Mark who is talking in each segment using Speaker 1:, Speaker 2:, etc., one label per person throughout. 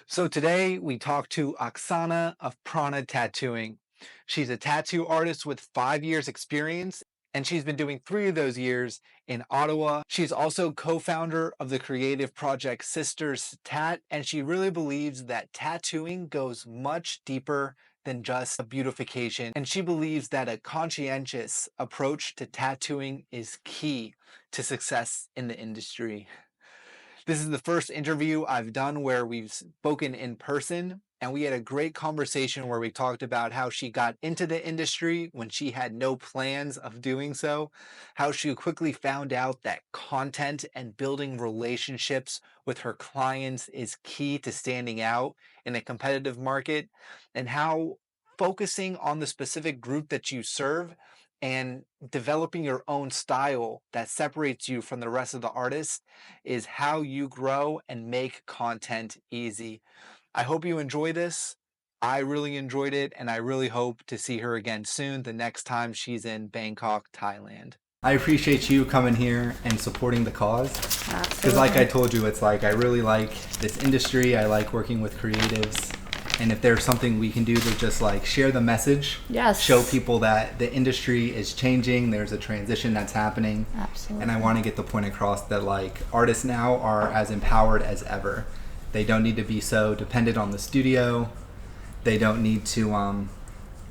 Speaker 1: So today we talk to Oksana of Prana Tattooing. She's a tattoo artist with 5 years experience, and she's been doing 3 of those years in Ottawa. She's also co-founder of the creative project Sisters Tat, and she really believes that tattooing goes much deeper than just a beautification. And she believes that a conscientious approach to tattooing is key to success in the industry. This is the first interview I've done where we've spoken in person, and we had a great conversation where we talked about how she got into the industry when she had no plans of doing so, how she quickly found out that content and building relationships with her clients is key to standing out in a competitive market, and how focusing on the specific group that you serve and developing your own style that separates you from the rest of the artists is how you grow and make content easy. I hope you enjoy this. I really enjoyed it, and I really hope to see her again soon the next time she's in Bangkok, Thailand. I appreciate you coming here and supporting the cause. Because like I told you, it's like I really like this industry. I like working with creatives. And if there's something we can do to just like share the message,
Speaker 2: Yes.
Speaker 1: show people that the industry is changing, there's a transition that's happening.
Speaker 2: Absolutely.
Speaker 1: And I want to get the point across that like artists now are as empowered as ever. They don't need to be so dependent on the studio. They don't need to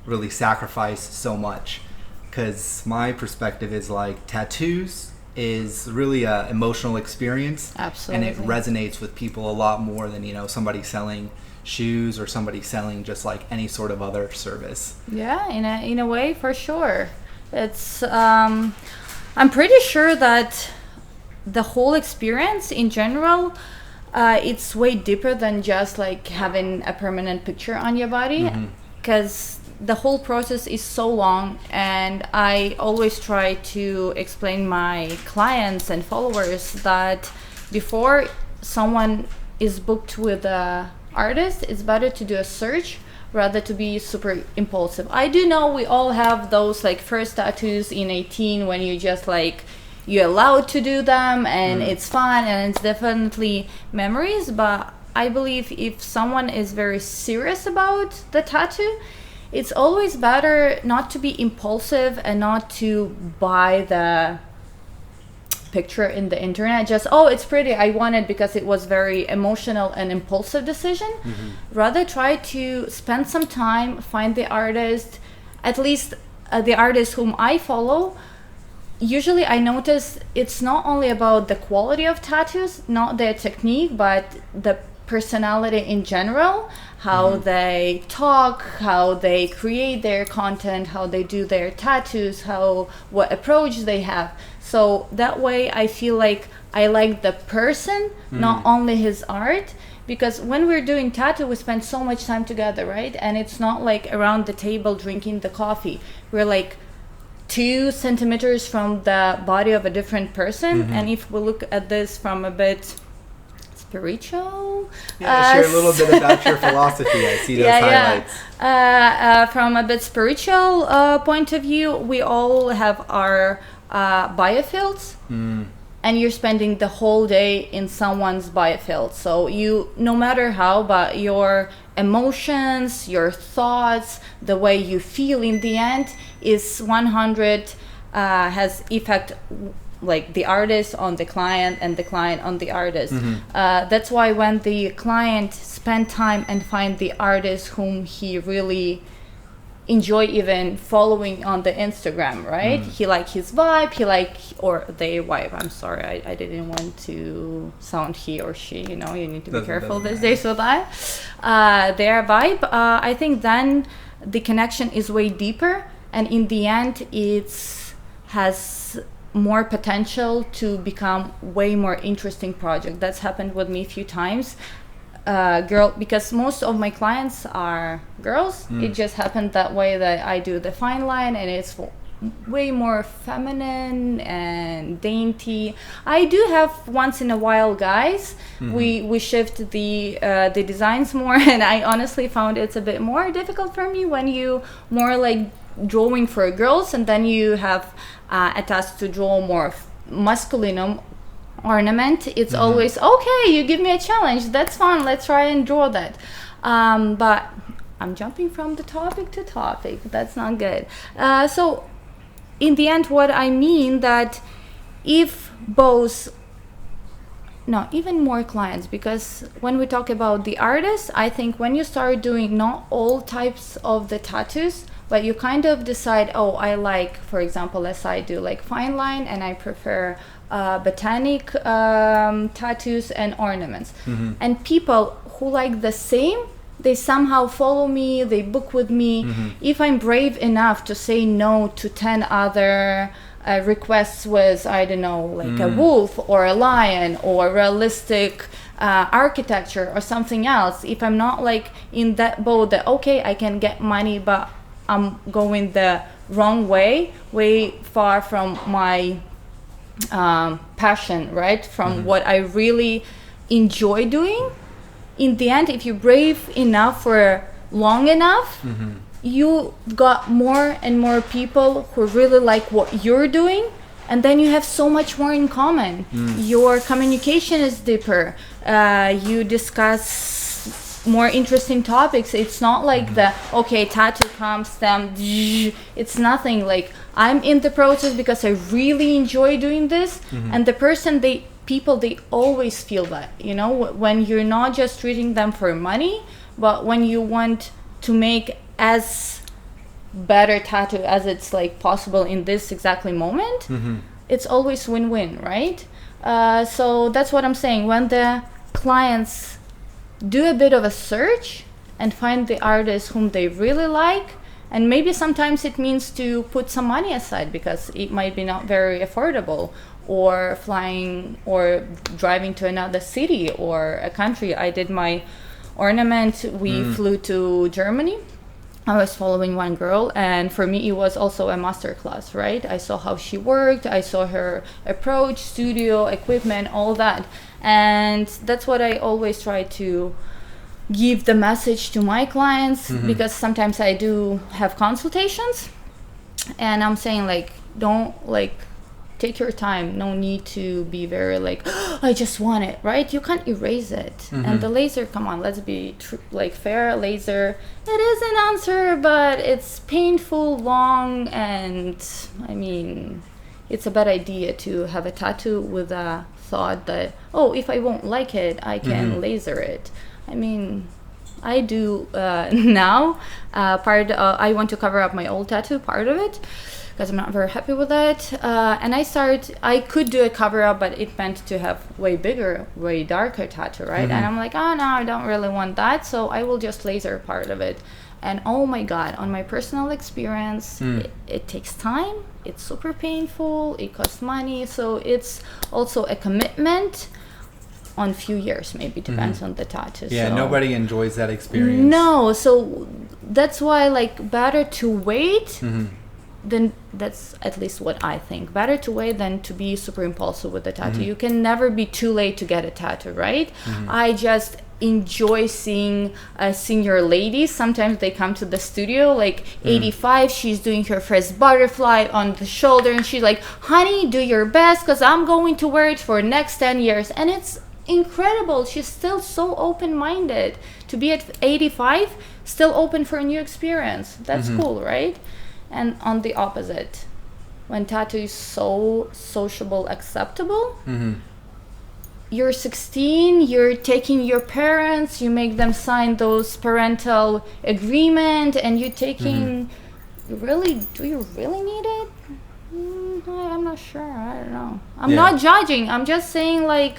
Speaker 1: really sacrifice so much. Because my perspective is like tattoos is really a emotional experience.
Speaker 2: Absolutely.
Speaker 1: And it resonates with people a lot more than, somebody selling shoes or somebody selling just like any sort of other service.
Speaker 2: Yeah, in a way, for sure. It's I'm pretty sure that the whole experience in general, it's way deeper than just like having a permanent picture on your body, because the whole process is so long. And I always try to explain my clients and followers that before someone is booked with a artist, it's better to do a search rather to be super impulsive. I do know we all have those like first tattoos in 18 when you just like you're allowed to do them and it's fun and it's definitely memories, but I believe if someone is very serious about the tattoo, it's always better not to be impulsive and not to buy the picture in the internet just, oh, it's pretty, I want it, because it was very emotional and impulsive decision. Rather try to spend some time, find the artist, at least the artist whom I follow. Usually I notice it's not only about the quality of tattoos, not their technique, but the personality in general, how they talk, how they create their content, how they do their tattoos, what approach they have. So that way I feel like I like the person, not only his art, because when we're doing tattoo, we spend so much time together, right? And it's not like around the table drinking the coffee. We're like 2 centimeters from the body of a different person. And if we look at this from a bit spiritual,
Speaker 1: share a little bit about your philosophy. I see those highlights.
Speaker 2: From a bit spiritual point of view, we all have our biofields, and you're spending the whole day in someone's biofield. So you, no matter how, but your emotions, your thoughts, the way you feel in the end is 100 has effect, like the artist on the client and the client on the artist. That's why when the client spend time and find the artist whom he really enjoy even following on the Instagram, right? He like his vibe, or their vibe. I'm sorry, I didn't want to sound he or she, you need to be careful these days with that. Their vibe, I think then the connection is way deeper, and in the end it's has more potential to become way more interesting project. That's happened with me a few times. Because most of my clients are girls. It just happened that way that I do the fine line and it's way more feminine and dainty. I do have once in a while guys. We shift the designs more, and I honestly found it's a bit more difficult for me when you more like drawing for girls and then you have a task to draw more masculine ornament, it's always okay, you give me a challenge, that's fun, let's try and draw that. But I'm jumping from the topic to topic, that's not good. So in the end, what I mean that if both, no, even more clients, because when we talk about the artist, I think when you start doing not all types of the tattoos, but you kind of decide, oh, I like, for example, as I do, like fine line, and I prefer botanic tattoos and ornaments. And people who like the same, they somehow follow me, they book with me. If I'm brave enough to say no to 10 other requests with, I don't know, like a wolf or a lion or realistic architecture or something else, if I'm not like in that boat that, okay, I can get money, but I'm going the wrong way far from my passion, right? From what I really enjoy doing. In the end, if you're brave enough for long enough, you got more and more people who really like what you're doing, and then you have so much more in common. Your communication is deeper. You discuss more interesting topics. It's not like the, okay, tattoo comes, stamp, it's nothing. Like, I'm in the process because I really enjoy doing this, and the person, people, they always feel that, you know, when you're not just treating them for money, but when you want to make as better tattoo as it's like possible in this exactly moment, it's always win-win, right? So that's what I'm saying. When the clients do a bit of a search and find the artist whom they really like, and maybe sometimes it means to put some money aside because it might be not very affordable, or flying or driving to another city or a country. I did my ornament, we flew to Germany. I was following one girl, and for me it was also a master class, right? I saw how she worked, I saw her approach, studio, equipment, all that. And that's what I always try to give the message to my clients, because sometimes I do have consultations, and I'm saying, like, don't, like, take your time. No need to be very like, oh, I just want it, right? You can't erase it. And the laser, come on, let's be like fair. Laser, it is an answer, but it's painful, long, and I mean, it's a bad idea to have a tattoo with a thought that, oh, if I won't like it, I can laser it. I mean, I do now. I want to cover up my old tattoo, part of it, because I'm not very happy with that. And I could do a cover up, but it meant to have way bigger, way darker tattoo, right? And I'm like, oh no, I don't really want that. So I will just laser part of it. And oh my God, on my personal experience, it takes time. It's super painful. It costs money. So it's also a commitment on few years, maybe depends on the tattoo.
Speaker 1: Yeah,
Speaker 2: so
Speaker 1: nobody enjoys that experience.
Speaker 2: No, so that's why, like, better to wait. Then that's at least what I think. Better to wait than to be super impulsive with the tattoo. You can never be too late to get a tattoo, right? I just enjoy seeing senior ladies. Sometimes they come to the studio, like 85, she's doing her first butterfly on the shoulder, and she's like, honey, do your best, because I'm going to wear it for next 10 years. And it's incredible. She's still so open-minded to be at 85, still open for a new experience. That's cool, right? And on the opposite, when tattoo is so sociable, acceptable, you're 16, you're taking your parents, you make them sign those parental agreement, and you're taking, do you really need it? I'm not sure, I don't know. I'm not judging, I'm just saying, like,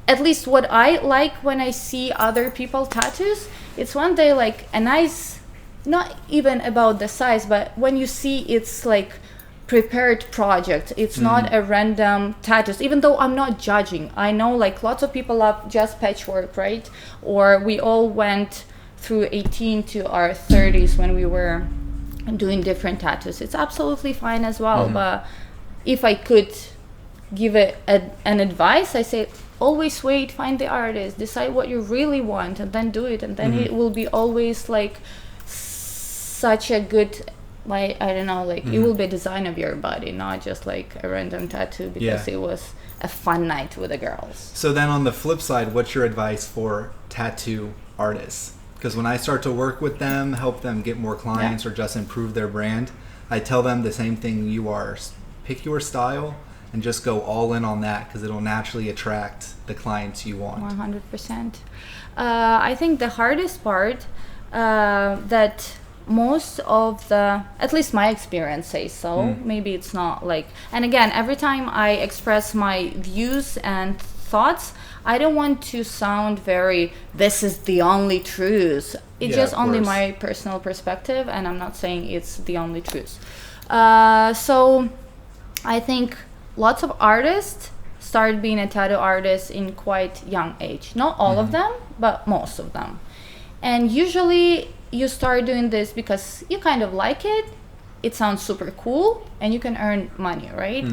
Speaker 2: at least what I like when I see other people tattoos, it's when they like a nice, not even about the size, but when you see it's like prepared project, it's not a random tattoos. Even though I'm not judging, I know like lots of people love just patchwork, right? Or we all went through 18 to our 30s when we were doing different tattoos. It's absolutely fine as well. But if I could give it an advice, I say always wait, find the artist, decide what you really want, and then do it, and then it will be always like such a good, like, I don't know, like it will be a design of your body, not just like a random tattoo because it was a fun night with the girls.
Speaker 1: So then on the flip side, what's your advice for tattoo artists? Because when I start to work with them, help them get more clients or just improve their brand, I tell them the same thing you are. Pick your style and just go all in on that, because it'll naturally attract the clients you want.
Speaker 2: 100%. I think the hardest part that most of the, at least my experience says so, maybe it's not like, and again, every time I express my views and thoughts, I don't want to sound very, this is the only truth. It's just only my personal perspective, and I'm not saying it's the only truth. So I think lots of artists start being a tattoo artist in quite young age. Not all of them, but most of them. And usually you start doing this because you kind of like it sounds super cool, and you can earn money, right?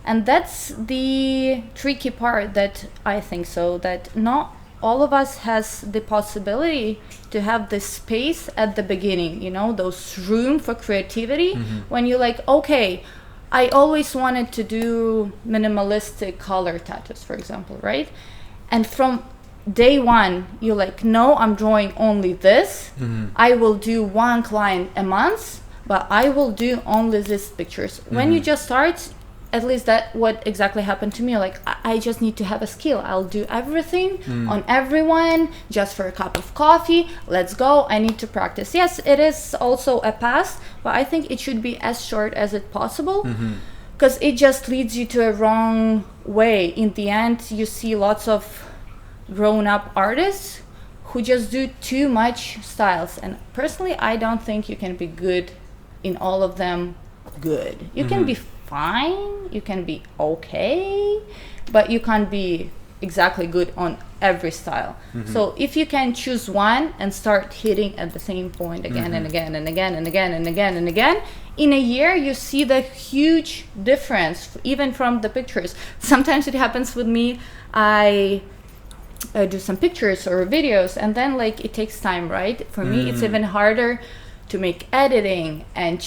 Speaker 2: And that's the tricky part, that I think so, that not all of us has the possibility to have this space at the beginning, you know, those room for creativity, when you're like, okay, I always wanted to do minimalistic color tattoos, for example, right? And from day one, you're like, no, I'm drawing only this. I will do one client a month, but I will do only these pictures. When you just start, at least that what exactly happened to me. Like, I just need to have a skill. I'll do everything on everyone just for a cup of coffee. Let's go. I need to practice. Yes, it is also a pass, but I think it should be as short as it possible, because it just leads you to a wrong way. In the end, you see lots of grown-up artists who just do too much styles, and personally, I don't think you can be good in all of them. Good. You can be fine, you can be okay, but you can't be exactly good on every style. So if you can choose one and start hitting at the same point again and again and again and again and again and again, in a year you see the huge difference, even from the pictures. Sometimes it happens with me, I do some pictures or videos, and then like it takes time, right? For me it's even harder to make editing and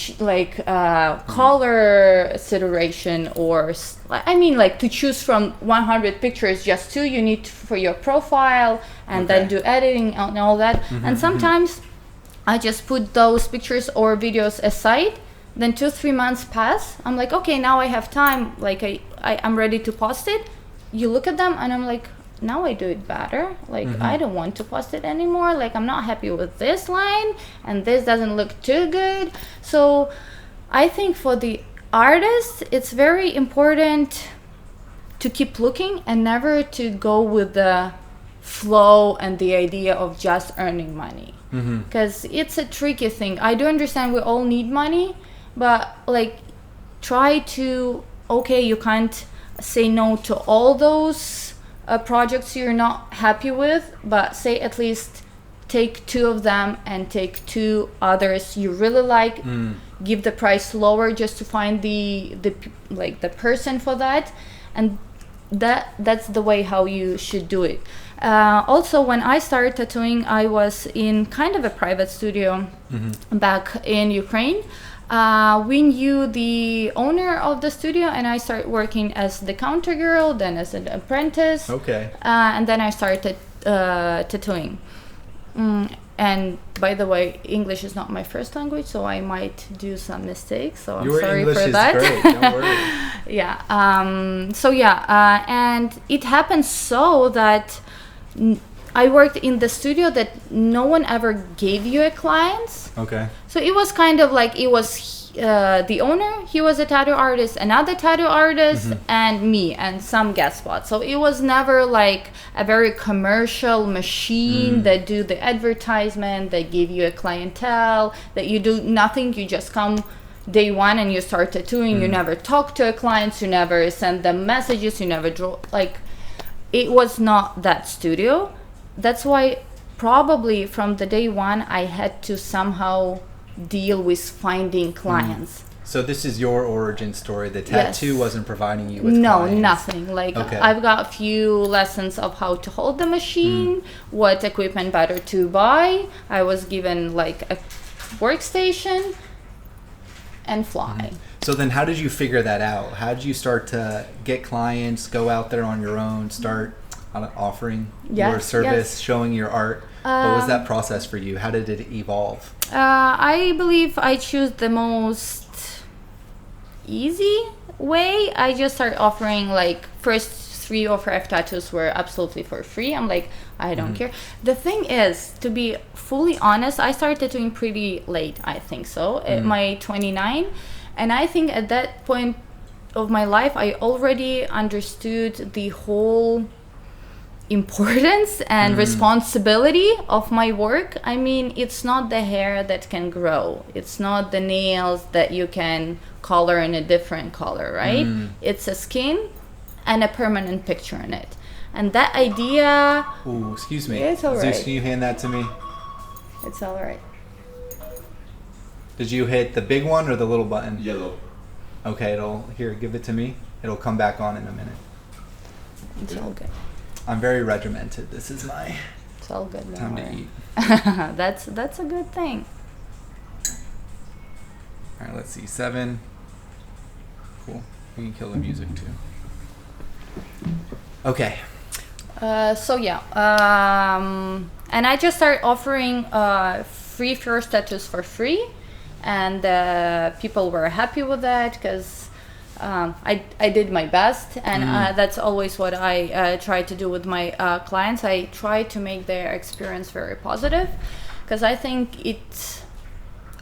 Speaker 2: color saturation, or I mean, like, to choose from 100 pictures, just 2 you need for your profile, and then do editing and all that. And sometimes I just put those pictures or videos aside, then 2-3 months pass, I'm like, okay, now I have time, like I'm ready to post it. You look at them and I'm like, now I do it better. Like, I don't want to post it anymore. Like, I'm not happy with this line, and this doesn't look too good. So I think for the artist, it's very important to keep looking and never to go with the flow and the idea of just earning money, because it's a tricky thing. I do understand we all need money, but like, try to, okay, you can't say no to all those projects you're not happy with, but say at least take 2 of them and take 2 others you really like. Give the price lower just to find the person for that, and that's the way how you should do it. Also, when I started tattooing, I was in kind of a private studio back in Ukraine. We knew the owner of the studio, and I started working as the counter girl, then as an apprentice. And then I started tattooing. And by the way, English is not my first language, so I might do some mistakes. So I'm sorry
Speaker 1: English
Speaker 2: for
Speaker 1: is
Speaker 2: that.
Speaker 1: Great. Don't worry.
Speaker 2: And it happened so that I worked in the studio that no one ever gave you a client. So it was kind of like, it was the owner, he was a tattoo artist, another tattoo artist, and me, and some guest spots. So it was never like a very commercial machine that do the advertisement, that give you a clientele, that you do nothing, you just come day one and you start tattooing. You never talk to a client, you never send them messages, you never draw. Like, it was not that studio. That's why probably from the day one I had to somehow deal with finding clients.
Speaker 1: So this is your origin story. The tattoo wasn't providing you with clients?
Speaker 2: No, nothing. Like, I've got a few lessons of how to hold the machine, what equipment better to buy. I was given like a workstation and fly.
Speaker 1: So then how did you figure that out? How did you start to get clients, go out there on your own, start offering your service, showing your art? What was that process for you? How did it evolve?
Speaker 2: I believe I choose the most easy way. I just started offering like first 3 or 5 tattoos were absolutely for free. I'm like, I don't care. The thing is, to be fully honest, I started tattooing pretty late, I think so, at my 29. And I think at that point of my life, I already understood the whole importance and responsibility of my work. I mean, it's not the hair that can grow. It's not the nails that you can color in a different color, right? It's a skin and a permanent picture in it. And that idea...
Speaker 1: Ooh, excuse me.
Speaker 2: It's all right.
Speaker 1: Zeus, can you hand that to me?
Speaker 2: It's all right.
Speaker 1: Did you hit the big one or the little button?
Speaker 3: Yellow.
Speaker 1: Okay, here, give it to me. It'll come back on in a minute.
Speaker 2: It's all good.
Speaker 1: I'm very regimented. This is my
Speaker 2: It's all good.
Speaker 1: time to eat.
Speaker 2: That's a good thing.
Speaker 1: All right, let's see. 7. Cool. We can kill the music too. Okay.
Speaker 2: So yeah, and I just started offering free first tattoos for free, and people were happy with that because I did my best, and that's always what I try to do with my clients. I try to make their experience very positive, because I think it's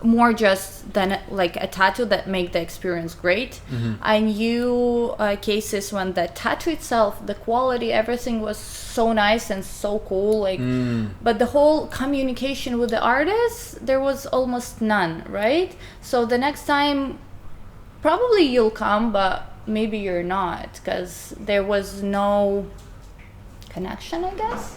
Speaker 2: more just than like a tattoo that make the experience great. I knew cases when the tattoo itself, the quality, everything was so nice and so cool, like but the whole communication with the artist, there was almost none, right? So the next time probably you'll come, but maybe you're not, because there was no connection, I guess.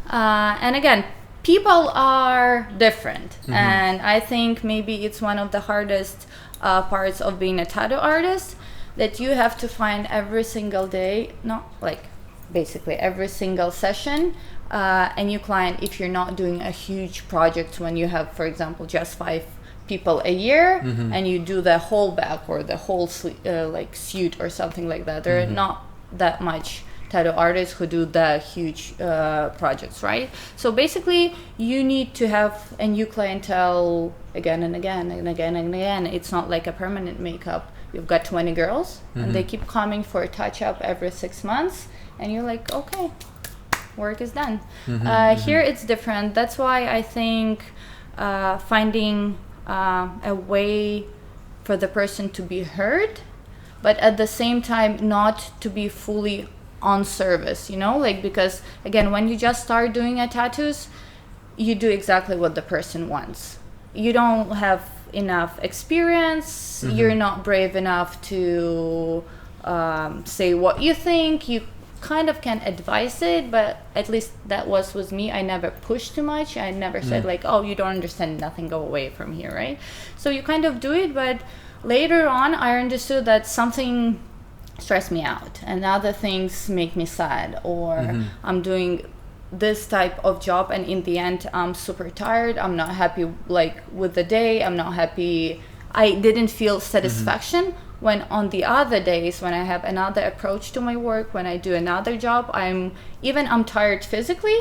Speaker 2: And again, people are different, and I think maybe it's one of the hardest parts of being a tattoo artist, that you have to find every single day, not like basically every single session, a new client if you're not doing a huge project when you have, for example, just 5 people a year and you do the whole back or the whole like suit or something like that. There are not that much tattoo artists who do the huge projects, right? So basically you need to have a new clientele again and again and again and again. It's not like a permanent makeup. You've got 20 girls and they keep coming for a touch-up every 6 months, and you're like, okay, work is done. Here it's different. That's why I think finding a way for the person to be heard, but at the same time not to be fully on service, you know, like, because again, when you just start doing a tattoos, you do exactly what the person wants. You don't have enough experience, you're not brave enough to say what you think. You kind of can advise it, but at least that was with me. I never pushed too much. I never said like, oh, you don't understand nothing, go away from here, right? So you kind of do it, but later on I understood that something stressed me out and other things make me sad, or I'm doing this type of job and in the end I'm super tired, I'm not happy like with the day, I'm not happy, I didn't feel satisfaction. When on the other days, when I have another approach to my work, when I do another job, I'm tired physically,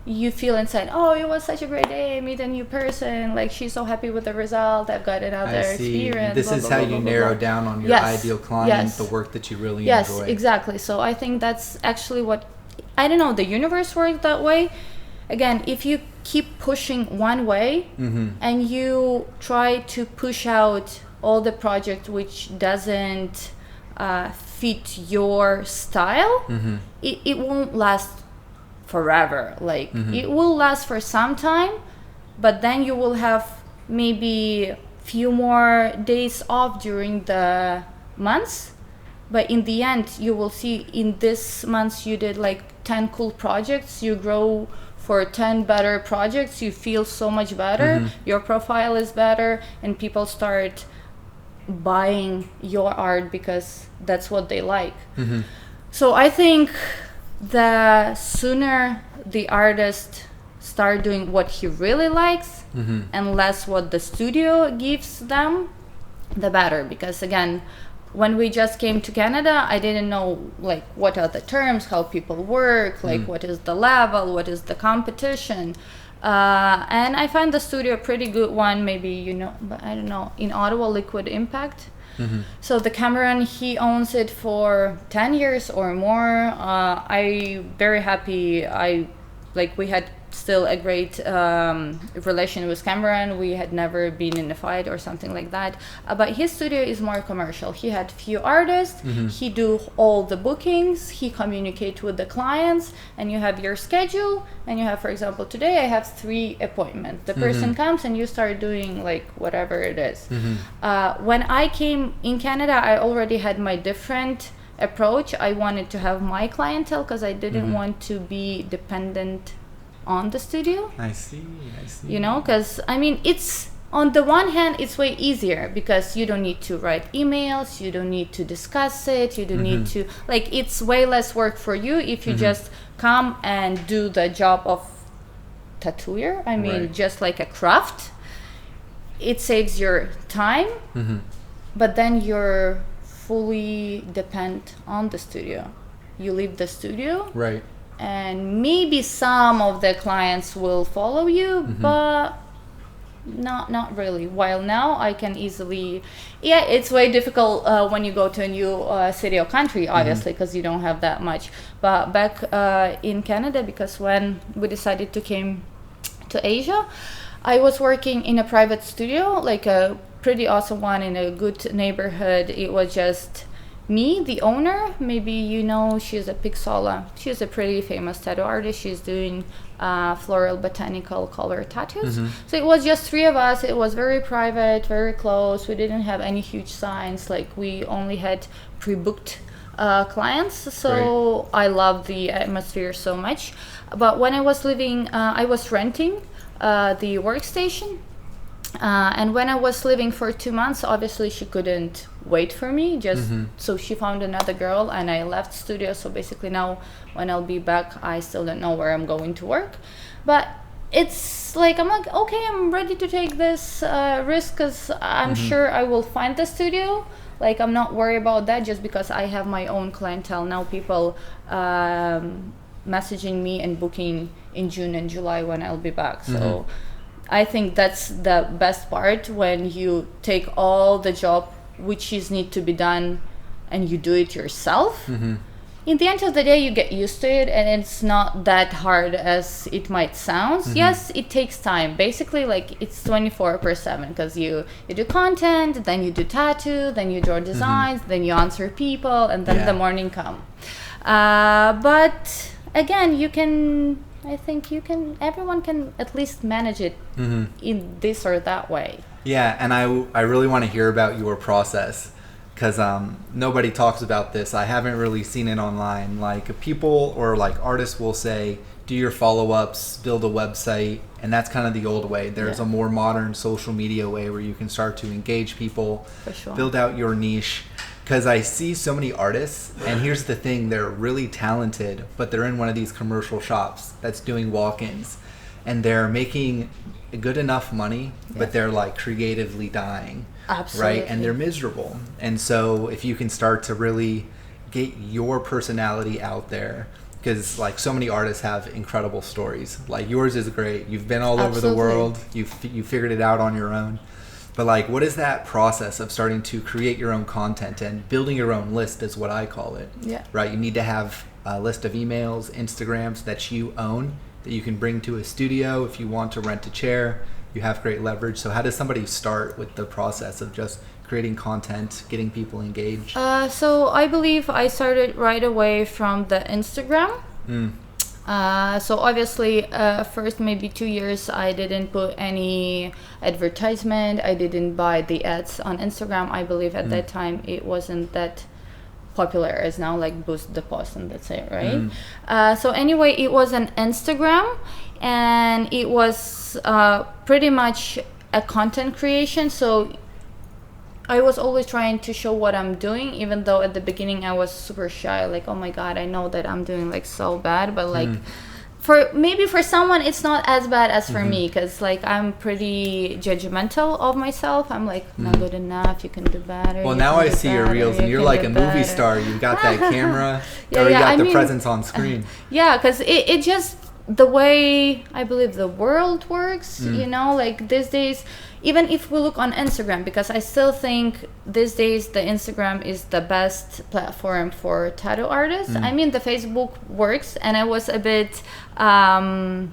Speaker 2: you feel inside, oh, it was such a great day, I meet a new person, like she's so happy with the result, I've got another experience.
Speaker 1: This is how you narrow down on your ideal client, the work that you really enjoy.
Speaker 2: Yes, exactly. So I think that's actually what, I don't know, the universe works that way. Again, if you keep pushing one way and you try to push out all the project which doesn't fit your style, it won't last forever. Like it will last for some time, but then you will have maybe few more days off during the months, but in the end you will see in this month you did like 10 cool projects, you grow for 10 better projects, you feel so much better, your profile is better, and people start buying your art because that's what they like. So I think the sooner the artist start doing what he really likes and less what the studio gives them, the better. Because again, when we just came to Canada, I didn't know like what are the terms, how people work, like what is the level, what is the competition. And I find the studio a pretty good one, maybe, you know, but I don't know, in Ottawa, Liquid Impact. So the Cameron, he owns it for 10 years or more. I very happy. We had still a great relation with Cameron. We had never been in a fight or something like that. But his studio is more commercial. He had few artists. He do all the bookings. He communicate with the clients, and you have your schedule. And you have, for example, today I have 3 appointments. The person comes and you start doing like whatever it is. When I came in Canada, I already had my different approach. I wanted to have my clientele because I didn't want to be dependent on the studio.
Speaker 1: I see.
Speaker 2: You know, because I mean, it's on the one hand, it's way easier because you don't need to write emails, you don't need to discuss it, you don't need to, like, it's way less work for you if you just come and do the job of tattooer. I mean, just like a craft. It saves your time, but then you're fully dependent on the studio. You leave the studio,
Speaker 1: Right.
Speaker 2: and maybe some of the clients will follow you, but not really. While now I can easily, it's way difficult when you go to a new city or country, obviously, because you don't have that much. But back in Canada, because when we decided to came to Asia, I was working in a private studio, like a pretty awesome one in a good neighborhood. It was just me, the owner. Maybe you know, she's a Pixola. She's a pretty famous tattoo artist. She's doing floral botanical color tattoos. So it was just 3 of us. It was very private, very close. We didn't have any huge signs. Like, we only had pre-booked clients. So I love the atmosphere so much. But when I was living, I was renting the workstation. And when I was living for 2 months, obviously she couldn't wait for me, just so she found another girl, and I left studio. So basically now when I'll be back, I still don't know where I'm going to work. But it's like, I'm like, okay, I'm ready to take this risk, because I'm sure I will find the studio. Like, I'm not worried about that, just because I have my own clientele now. People messaging me and booking in June and July when I'll be back. So I think that's the best part, when you take all the job which is need to be done and you do it yourself. In the end of the day, you get used to it, and it's not that hard as it might sound. Yes, it takes time. Basically, like, it's 24/7, because you do content, then you do tattoo, then you draw designs, then you answer people, and then the morning come. But again, I think everyone can at least manage it in this or that way.
Speaker 1: Yeah, and I really want to hear about your process, because nobody talks about this. I haven't really seen it online. Like, people or like artists will say, do your follow-ups, build a website, and that's kind of the old way. There's a more modern social media way where you can start to engage people,
Speaker 2: For sure.
Speaker 1: build out your niche. Because I see so many artists, and here's the thing, they're really talented, but they're in one of these commercial shops that's doing walk-ins, and they're making good enough money, but they're like creatively dying.
Speaker 2: Absolutely.
Speaker 1: Right? And they're miserable. And so if you can start to really get your personality out there, because like so many artists have incredible stories. Like, yours is great. You've been all over the world. You figured it out on your own. But like, what is that process of starting to create your own content and building your own list, is what I call it. Right? You need to have a list of emails, Instagrams that you own, that you can bring to a studio. If you want to rent a chair, you have great leverage. So how does somebody start with the process of just creating content, getting people engaged?
Speaker 2: So I believe I started right away from the Instagram. So obviously, first maybe 2 years, I didn't put any advertisement. I didn't buy the ads on Instagram. I believe at that time it wasn't that popular as now, like boost the post and that's it, right? So anyway, it was an Instagram, and it was pretty much a content creation. So I was always trying to show what I'm doing, even though at the beginning I was super shy, like, oh my god, I know that I'm doing like so bad, but like for someone it's not as bad as for me, because like I'm pretty judgmental of myself. I'm like, not good enough, you can do better.
Speaker 1: Well, now I see your reels and you're like a movie star. You've got that camera, or you got the presence on screen.
Speaker 2: Yeah, because it just, the way I believe the world works, you know, like these days, even if we look on Instagram, because I still think these days the Instagram is the best platform for tattoo artists. I mean, the Facebook works, and I was a bit not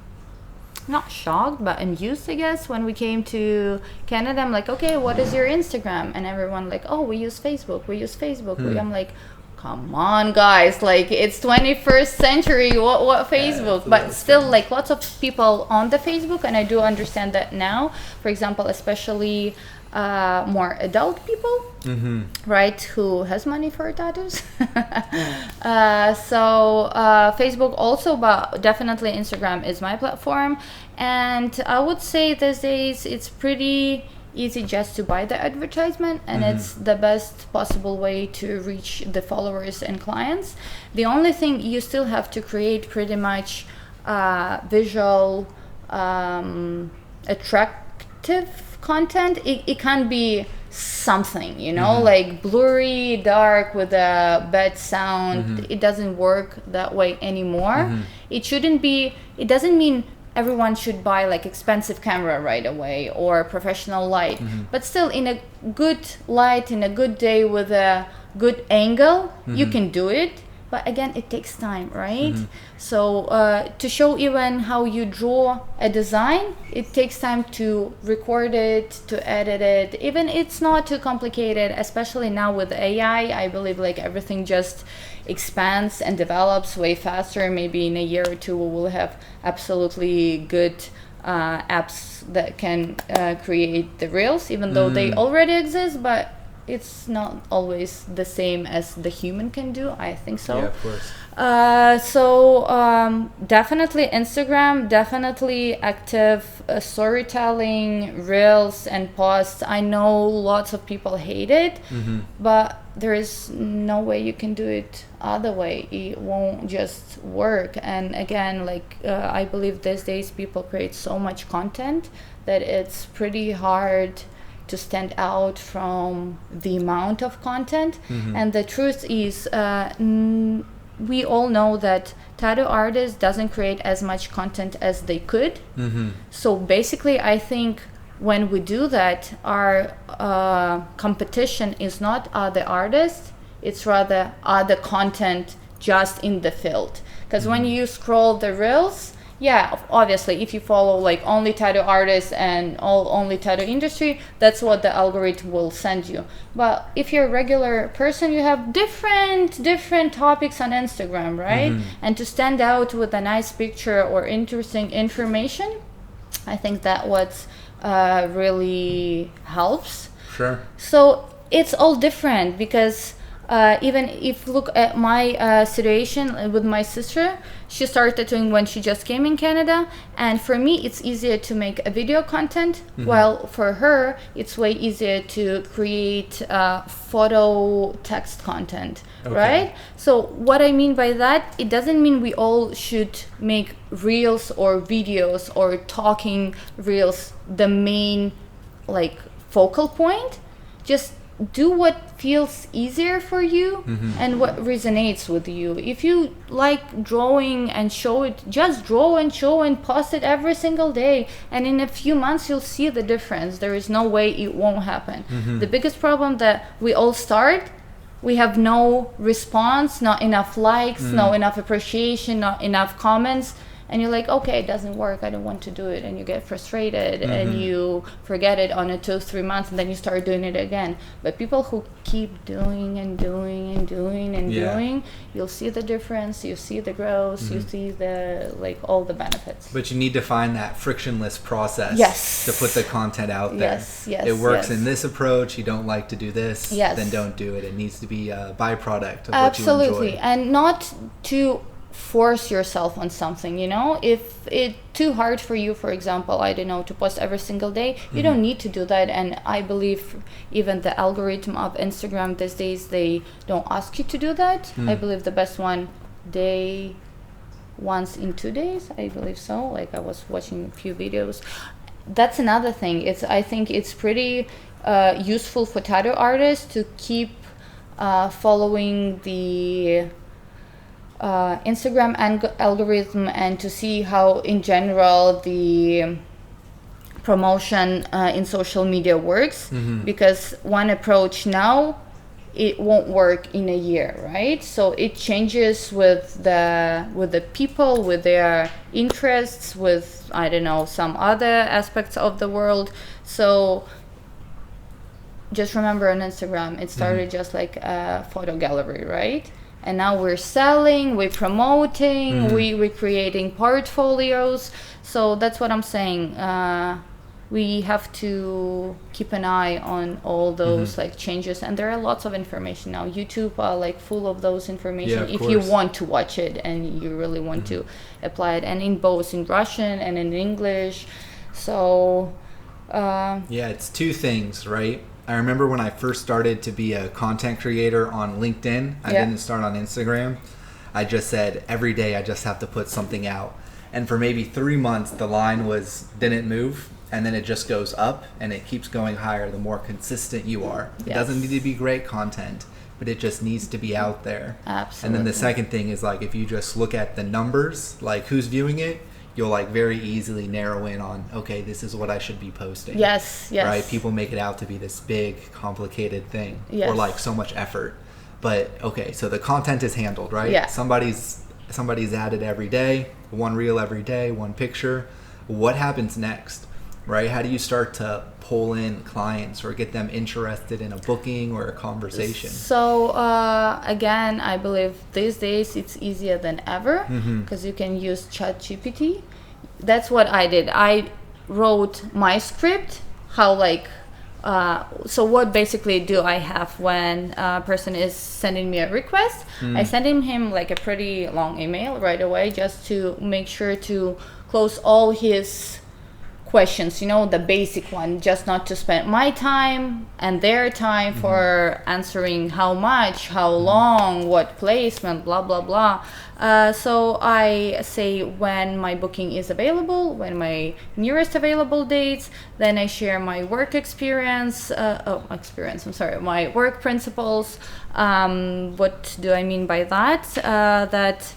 Speaker 2: shocked but amused, I guess, when we came to Canada. I'm like, okay, what is your Instagram? And everyone like, oh, we use Facebook. I'm like, come on guys, like it's 21st century, what Facebook? But still, like lots of people on the Facebook, and I do understand that now, for example, especially more adult people, right, who has money for tattoos. So Facebook also, but definitely Instagram is my platform. And I would say these days it's pretty easy just to buy the advertisement, and it's the best possible way to reach the followers and clients. The only thing, you still have to create pretty much visual attractive content. It can't be something, you know, like blurry, dark with a bad sound. It doesn't work that way anymore. It shouldn't be, it doesn't mean everyone should buy like expensive camera right away or professional light, but still in a good light, in a good day with a good angle, you can do it. But again, it takes time, right? So to show even how you draw a design, it takes time to record it, to edit it. Even it's not too complicated, especially now with AI. I believe like everything just expands and develops way faster. Maybe in a year or two we will have absolutely good apps that can create the reels, even though they already exist, but it's not always the same as the human can do, I think so.
Speaker 1: Yeah, of course.
Speaker 2: So definitely Instagram, definitely active storytelling, reels and posts. I know lots of people hate it, but there is no way you can do it other way. It won't just work. And again, like I believe these days people create so much content that it's pretty hard to stand out from the amount of content. And the truth is, we all know that tattoo artists doesn't create as much content as they could. So basically, I think when we do that, our competition is not other artists, it's rather other content just in the field. Because when you scroll the reels, yeah, obviously, if you follow like only tattoo artists and only tattoo industry, that's what the algorithm will send you. But if you're a regular person, you have different topics on Instagram, right? And to stand out with a nice picture or interesting information, I think that what really helps.
Speaker 1: Sure.
Speaker 2: So it's all different, because even if look at my situation with my sister, she started tattooing when she just came in Canada, and for me it's easier to make a video content, while for her it's way easier to create photo text content, right? So what I mean by that, it doesn't mean we all should make reels or videos or talking reels the main like focal point. Just do what feels easier for you and what resonates with you. If you like drawing and show it, just draw and show and post it every single day, and in a few months you'll see the difference. There is no way it won't happen. The biggest problem that we all start, we have no response, not enough likes, not enough appreciation, not enough comments, and you're like, okay, it doesn't work, I don't want to do it, and you get frustrated and you forget it on a 2-3 months, and then you start doing it again. But people who keep doing and doing and doing and doing, you'll see the difference, you see the growth, you see the like all the benefits.
Speaker 1: But you need to find that frictionless process to put the content out there. It works in this approach, you don't like to do this, then don't do it. It needs to be a byproduct of what you enjoy.
Speaker 2: And not to force yourself on something, you know. If it's too hard for you, for example, I don't know, to post every single day, you don't need to do that. And I believe even the algorithm of Instagram these days, they don't ask you to do that. I believe the best one, they once in 2 days, I believe so. Like I was watching a few videos. That's another thing. I think it's pretty useful for tattoo artists to keep following the Instagram algorithm and to see how in general the promotion in social media works, because one approach now, it won't work in a year, right? So it changes with the people, with their interests, with, I don't know, some other aspects of the world. So just remember, on Instagram, it started just like a photo gallery, right? And now we're selling, we're promoting, we're creating portfolios. So that's what I'm saying. We have to keep an eye on all those like changes, and there are lots of information now. YouTube are like full of those information, if you want to watch it and you really want to apply it, and in both in Russian and in English. So
Speaker 1: it's two things, right? I remember when I first started to be a content creator on LinkedIn, I didn't start on Instagram. I just said every day I just have to put something out. And for maybe 3 months, the line didn't move. And then it just goes up and it keeps going higher the more consistent you are. It doesn't need to be great content, but it just needs to be out there.
Speaker 2: Absolutely.
Speaker 1: And then the second thing is like, if you just look at the numbers, like who's viewing it, you'll like very easily narrow in on, okay, this is what I should be posting.
Speaker 2: Yes.
Speaker 1: Right? People make it out to be this big, complicated thing, or like so much effort. But okay, so the content is handled, right?
Speaker 2: Yeah.
Speaker 1: Somebody's added every day, one reel every day, one picture. What happens next? Right? How do you start to pull in clients or get them interested in a booking or a conversation?
Speaker 2: So again, I believe these days it's easier than ever because you can use ChatGPT. That's what I did. I wrote my script, how like so what basically do I have when a person is sending me a request? I send him like a pretty long email right away, just to make sure to close all his questions, you know, the basic one, just not to spend my time and their time for answering how much, how long, what placement, blah blah blah. So I say when my booking is available, when my nearest available dates, then I share my work experience, my work principles. What do I mean by that? That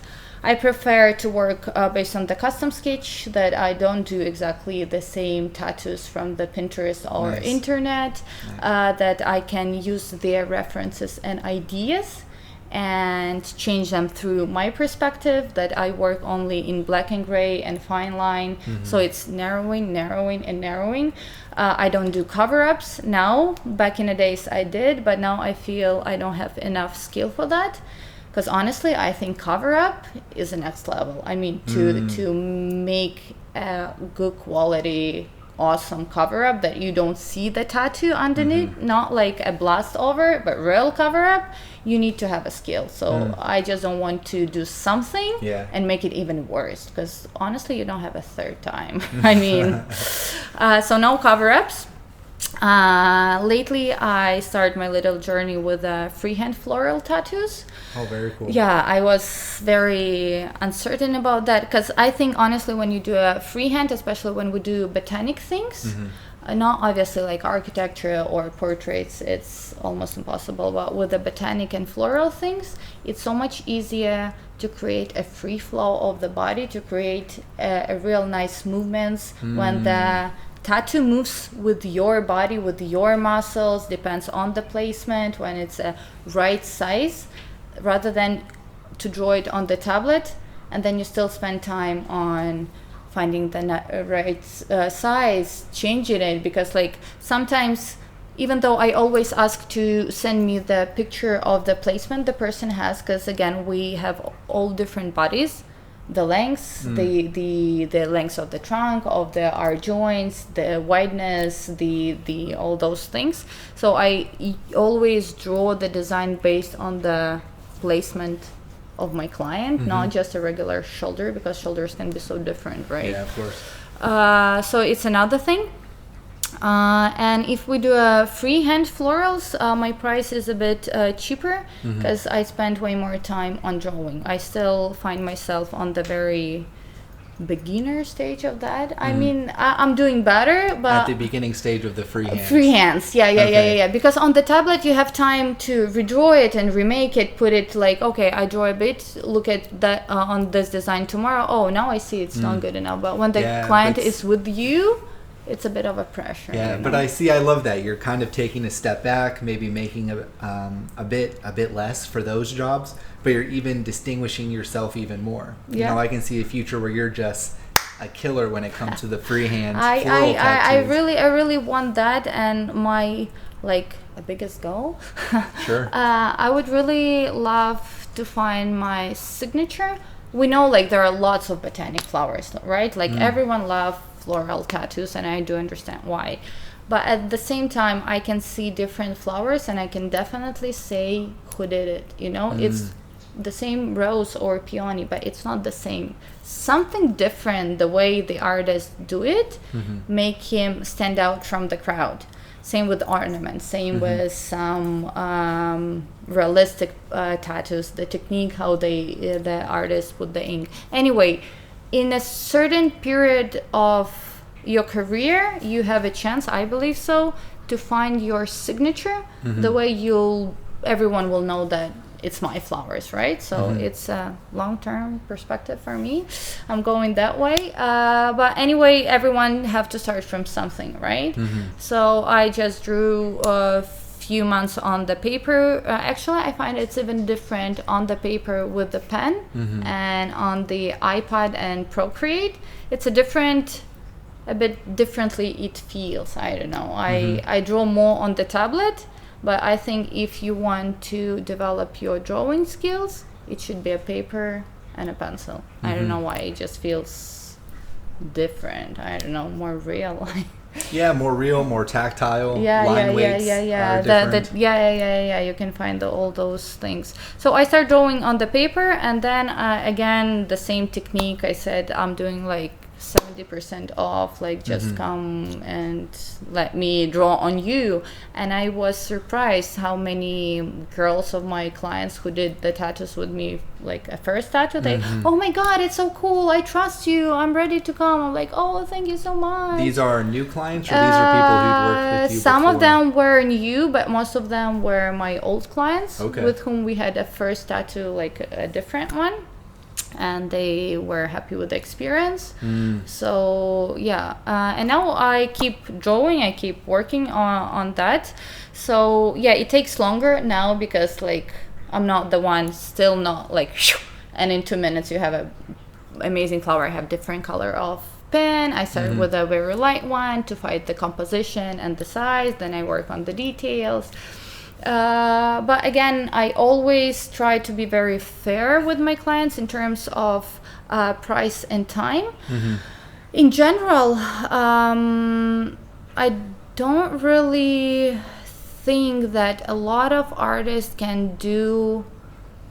Speaker 2: I prefer to work based on the custom sketch, that I don't do exactly the same tattoos from the Pinterest or internet, that I can use their references and ideas and change them through my perspective, that I work only in black and gray and fine line. So it's narrowing. I don't do cover-ups now. Back in the days I did, but now I feel I don't have enough skill for that. Because honestly, I think cover-up is the next level. I mean, to make a good quality, awesome cover-up that you don't see the tattoo underneath, not like a blast over, but real cover-up, you need to have a skill. So I just don't want to do something and make it even worse. Because honestly, you don't have a third time. I mean, so no cover-ups. Lately I started my little journey with freehand floral tattoos.
Speaker 1: Oh, very cool.
Speaker 2: Yeah, I was very uncertain about that, because I think honestly when you do a freehand, especially when we do botanic things, not obviously like architecture or portraits, it's almost impossible, but with the botanic and floral things, it's so much easier to create a free flow of the body, to create a real nice movements when the tattoo moves with your body, with your muscles, depends on the placement, when it's a right size, rather than to draw it on the tablet and then you still spend time on finding the right size, changing it. Because like sometimes, even though I always ask to send me the picture of the placement the person has, because again we have all different bodies, the lengths, the lengths of the trunk, of the our joints, the wideness, the all those things. So I always draw the design based on the placement of my client, not just a regular shoulder, because shoulders can be so different, right?
Speaker 1: Yeah, of course.
Speaker 2: So it's another thing. And if we do a freehand florals, my price is a bit cheaper because I spend way more time on drawing. I still find myself on the very beginner stage of that. I mean, I'm doing better, but
Speaker 1: At the beginning stage of the freehand.
Speaker 2: freehands, yeah. Because on the tablet you have time to redraw it and remake it, put it like, okay, I draw a bit, look at that on this design tomorrow. Oh, now I see it's not good enough. But when the client is with you, it's a bit of a pressure.
Speaker 1: Yeah, but I love that you're kind of taking a step back, maybe making a bit less for those jobs, but you're even distinguishing yourself even more. You know, I can see a future where you're just a killer when it comes to the freehand floral tattoos.
Speaker 2: I really want that, and my biggest goal.
Speaker 1: Sure.
Speaker 2: I would really love to find my signature. We know there are lots of botanic flowers, right? Everyone loves floral tattoos, and I do understand why. But at the same time, I can see different flowers, and I can definitely say who did it. It's the same rose or peony, but it's not the same. Something different, the way the artists do it, make him stand out from the crowd. Same with ornaments, same with some realistic tattoos, the technique, how the artists put the ink. Anyway, in a certain period of your career, you have a chance, I believe so, to find your signature. The way everyone will know that it's my flowers, right? So it's a long-term perspective for me. I'm going that way. But anyway, everyone have to start from something, right? So I just drew a few months on the paper. Actually, I find it's even different on the paper with the pen and on the iPad and Procreate. It's a bit differently it feels. I don't know. I draw more on the tablet, but I think if you want to develop your drawing skills, it should be a paper and a pencil. I don't know why, it just feels different. I don't know, more real.
Speaker 1: Yeah, more real, more tactile.
Speaker 2: Line
Speaker 1: weights
Speaker 2: yeah.
Speaker 1: are different.
Speaker 2: You can find all those things. So I start drawing on the paper, and then again the same technique. I said I'm doing 70% off, just come and let me draw on you. And I was surprised how many girls of my clients who did the tattoos with me, a first tattoo, they, oh my god, it's so cool, I trust you, I'm ready to come. I'm like, oh, thank you so much.
Speaker 1: These are new clients, or these are people who've worked with you
Speaker 2: some
Speaker 1: before?
Speaker 2: of them were new, but most of them were my old clients, with whom we had a first tattoo, a different one, and they were happy with the experience. So yeah, and now I keep drawing, I keep working on that. So yeah, it takes longer now because I'm not the one, still not and in 2 minutes you have a amazing flower. I have different color of pen. I started with a very light one to find the composition and the size, then I work on the details. But again, I always try to be very fair with my clients in terms of price and time. In general, I don't really think that a lot of artists can do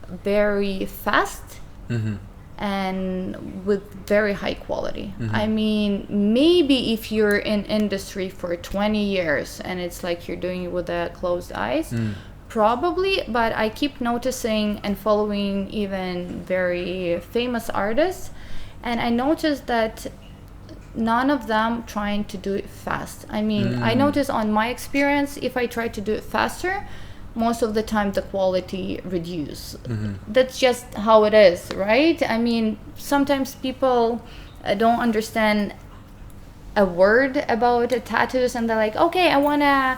Speaker 2: very fast and with very high quality. I mean, maybe if you're in industry for 20 years and it's you're doing it with closed eyes, probably, but I keep noticing and following even very famous artists, and I noticed that none of them trying to do it fast. I mean, I noticed on my experience, if I try to do it faster, most of the time the quality reduce. That's just how it is, right? I mean, sometimes people don't understand a word about tattoos, and they're like, okay, I want a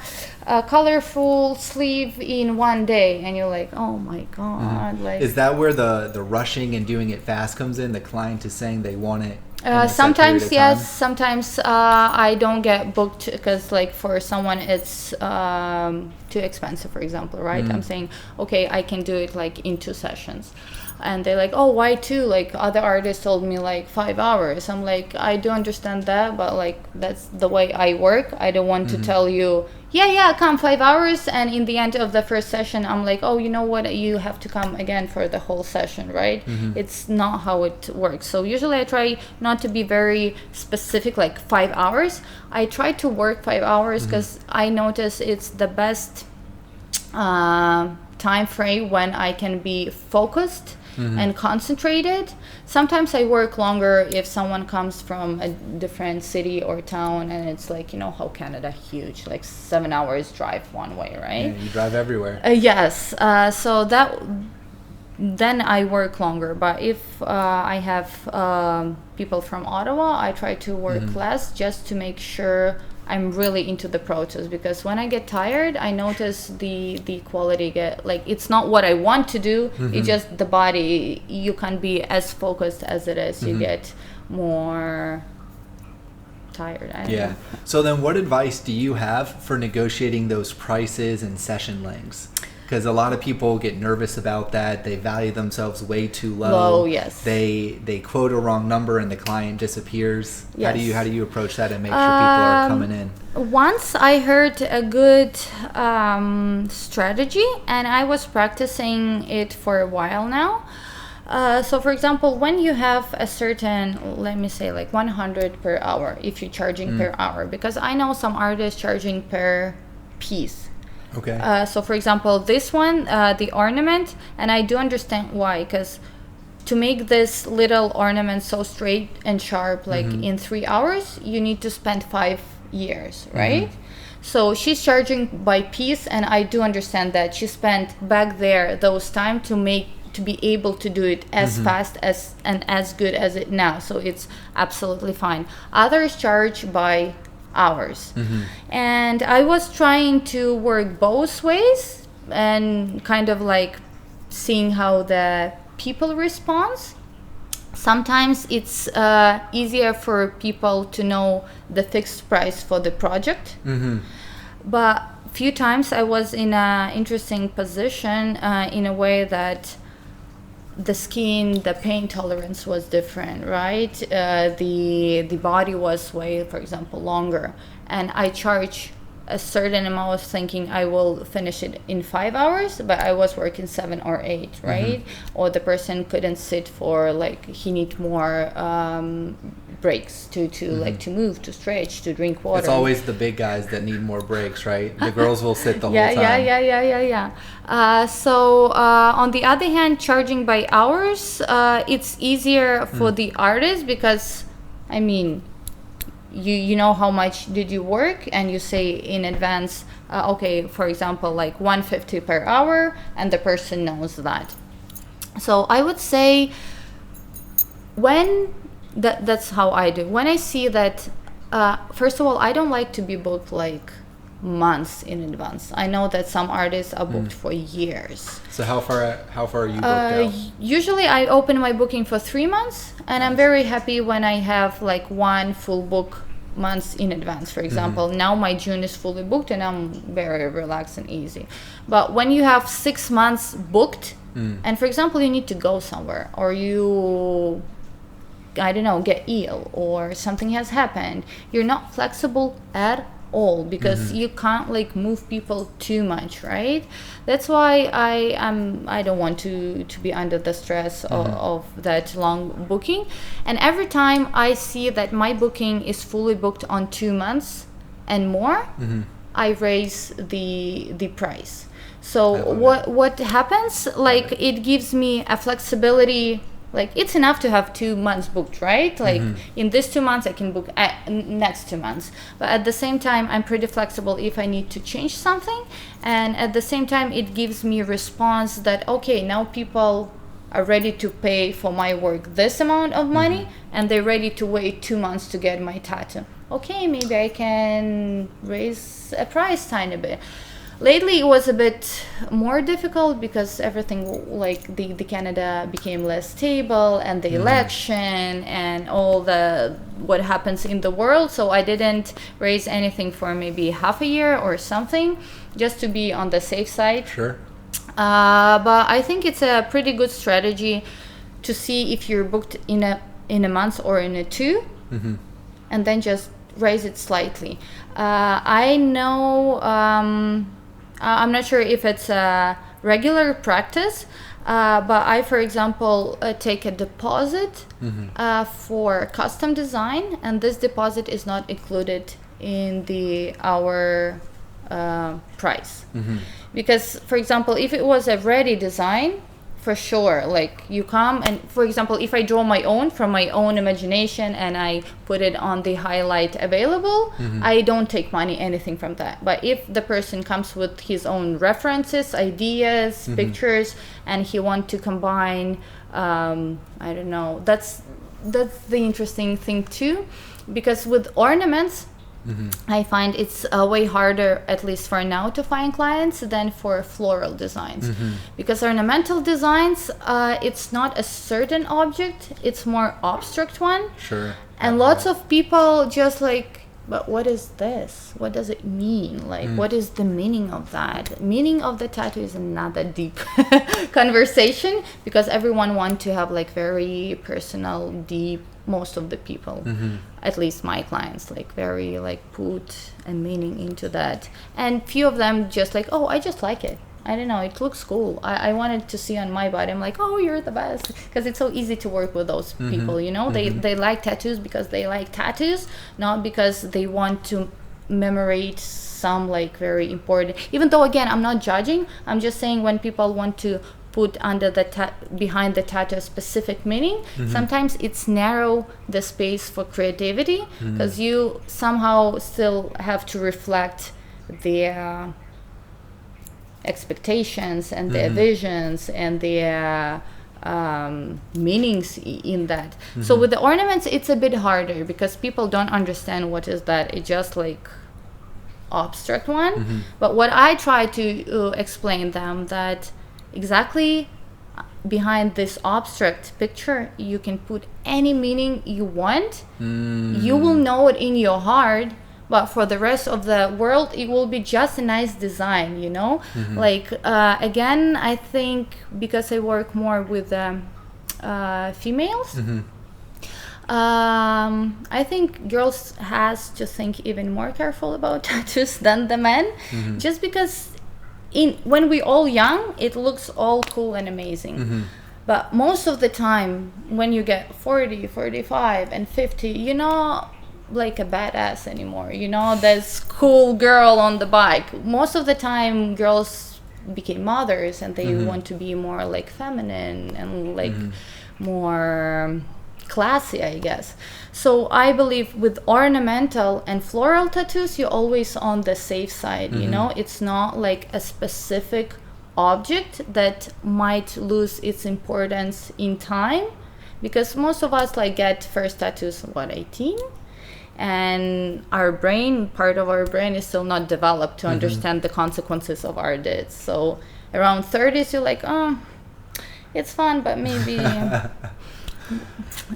Speaker 2: colorful sleeve in 1 day, and you're like, oh my god.
Speaker 1: Is that where the rushing and doing it fast comes in? The client is saying they want it
Speaker 2: sometimes yes, sometimes I don't get booked because for someone it's too expensive, for example, right? I'm saying, okay, I can do it in 2 sessions. and they're like, oh, why 2? Like other artists told me like 5 hours. I'm like, I do understand that, but like that's the way I work. I don't want to tell you, yeah, come 5 hours, and in the end of the first session I'm like, oh, you know what, you have to come again for the whole session, right? It's not how it works. So usually I try not to be very specific, like 5 hours. I try to work 5 hours because I notice it's the best time frame when I can be focused and concentrated. Sometimes I work longer if someone comes from a different city or town, and it's like, you know how Canada huge, like 7 hours drive one way, right?
Speaker 1: Yeah, you drive everywhere.
Speaker 2: Yes. So that then I work longer. But if I have people from Ottawa, I try to work less, just to make sure I'm really into the process, because when I get tired, I notice the quality get, like, it's not what I want to do. It's just the body, you can't be as focused as it is. You get more tired. I don't know.
Speaker 1: So then what advice do you have for negotiating those prices and session lengths? Because a lot of people get nervous about that. They value themselves way too low.
Speaker 2: Yes.
Speaker 1: They quote a wrong number and the client disappears.
Speaker 2: Yes.
Speaker 1: How do you approach that and make sure people are coming in?
Speaker 2: Once I heard a good strategy, and I was practicing it for a while now. So for example, when you have a certain, let me say like 100 per hour, if you're charging per hour, because I know some artists charging per piece.
Speaker 1: Okay.
Speaker 2: So for example, this one, the ornament, and I do understand why, because to make this little ornament so straight and sharp, like in 3 hours, you need to spend 5 years, right? So she's charging by piece, and I do understand that she spent back there those time to be able to do it as fast as and as good as it now. So it's absolutely fine. Others charge by hours. And I was trying to work both ways and kind of like seeing how the people responds. Sometimes it's easier for people to know the fixed price for the project. But few times I was in a interesting position in a way that the skin, the pain tolerance was different, right? The body was way, for example, longer, and I charge a certain amount. I was thinking I will finish it in 5 hours, but I was working 7 or 8, right? Or the person couldn't sit for, like, he need more breaks to like to move, to stretch, to drink water.
Speaker 1: It's always the big guys that need more breaks, right? The girls will sit the whole time.
Speaker 2: So on the other hand, charging by hours, it's easier for the artist, because I mean, you know how much did you work, and you say in advance, okay, for example, like 150 per hour, and the person knows that. So I would say that's how I do. When I see that, first of all, I don't like to be booked like months in advance. I know that some artists are booked for years.
Speaker 1: So how far are you booked out?
Speaker 2: Usually I open my booking for 3 months, and I'm very happy when I have like one full book months in advance. For example, now my June is fully booked, and I'm very relaxed and easy. But when you have 6 months booked, and for example, you need to go somewhere, or you, I don't know, get ill, or something has happened, you're not flexible at all, because you can't like move people too much, right? That's why I don't want to be under the stress of that long booking. And every time I see that my booking is fully booked on 2 months and more, I raise the price. So what happens, like, it gives me a flexibility. Like, it's enough to have 2 months booked, right? Like, in this 2 months, I can book next 2 months. But at the same time, I'm pretty flexible if I need to change something. And at the same time, it gives me a response that, okay, now people are ready to pay for my work this amount of money, and they're ready to wait 2 months to get my tattoo. Okay, maybe I can raise a price tiny bit. Lately it was a bit more difficult, because everything, like the Canada became less stable, and the election and all the what happens in the world. So I didn't raise anything for maybe half a year or something, just to be on the safe side.
Speaker 1: Sure.
Speaker 2: But I think it's a pretty good strategy to see if you're booked in a month or in a two, and then just raise it slightly. I know, I'm not sure if it's a regular practice, but I, for example, take a deposit for custom design, and this deposit is not included in the our price. Because, for example, if it was a ready design, for sure, like you come and, for example, if I draw my own from my own imagination and I put it on the highlight available, I don't take money, anything from that. But if the person comes with his own references, ideas, pictures, and he want to combine, I don't know, that's the interesting thing too, because with ornaments, I find it's way harder, at least for now, to find clients than for floral designs. Because ornamental designs, it's not a certain object, it's more abstract one.
Speaker 1: Sure.
Speaker 2: And lots of people just like, but what is this? What does it mean? Like, what is the meaning of that? Meaning of the tattoo is not that deep conversation, because everyone want to have like very personal, deep, most of the people, at least my clients, like very like put a meaning into that. And few of them just like, oh, I just like it. I don't know, it looks cool. I wanted to see on my body. I'm like, oh, you're the best. Because it's so easy to work with those people, you know? They like tattoos because they like tattoos, not because they want to memorate some like very important. Even though, again, I'm not judging. I'm just saying when people want to put under the behind the tattoo a specific meaning, sometimes it's narrow the space for creativity, because you somehow still have to reflect the expectations and their visions and their meanings in that. So with the ornaments, it's a bit harder because people don't understand what is that. It's just like abstract one. But what I try to explain them that exactly behind this abstract picture, you can put any meaning you want. You will know it in your heart. But for the rest of the world, it will be just a nice design, you know? Like, again, I think because I work more with females, I think girls has to think even more careful about tattoos than the men. Just because when we all young, it looks all cool and amazing. But most of the time, when you get 40, 45, and 50, you're not like a badass anymore, you know, this cool girl on the bike. Most of the time girls became mothers and they want to be more like feminine and like more classy, I guess. So I believe with ornamental and floral tattoos, you're always on the safe side, you know. It's not like a specific object that might lose its importance in time, because most of us like get first tattoos 18, and our brain, part of our brain is still not developed to understand the consequences of our deeds. So around 30s, you're like, oh, it's fun, but maybe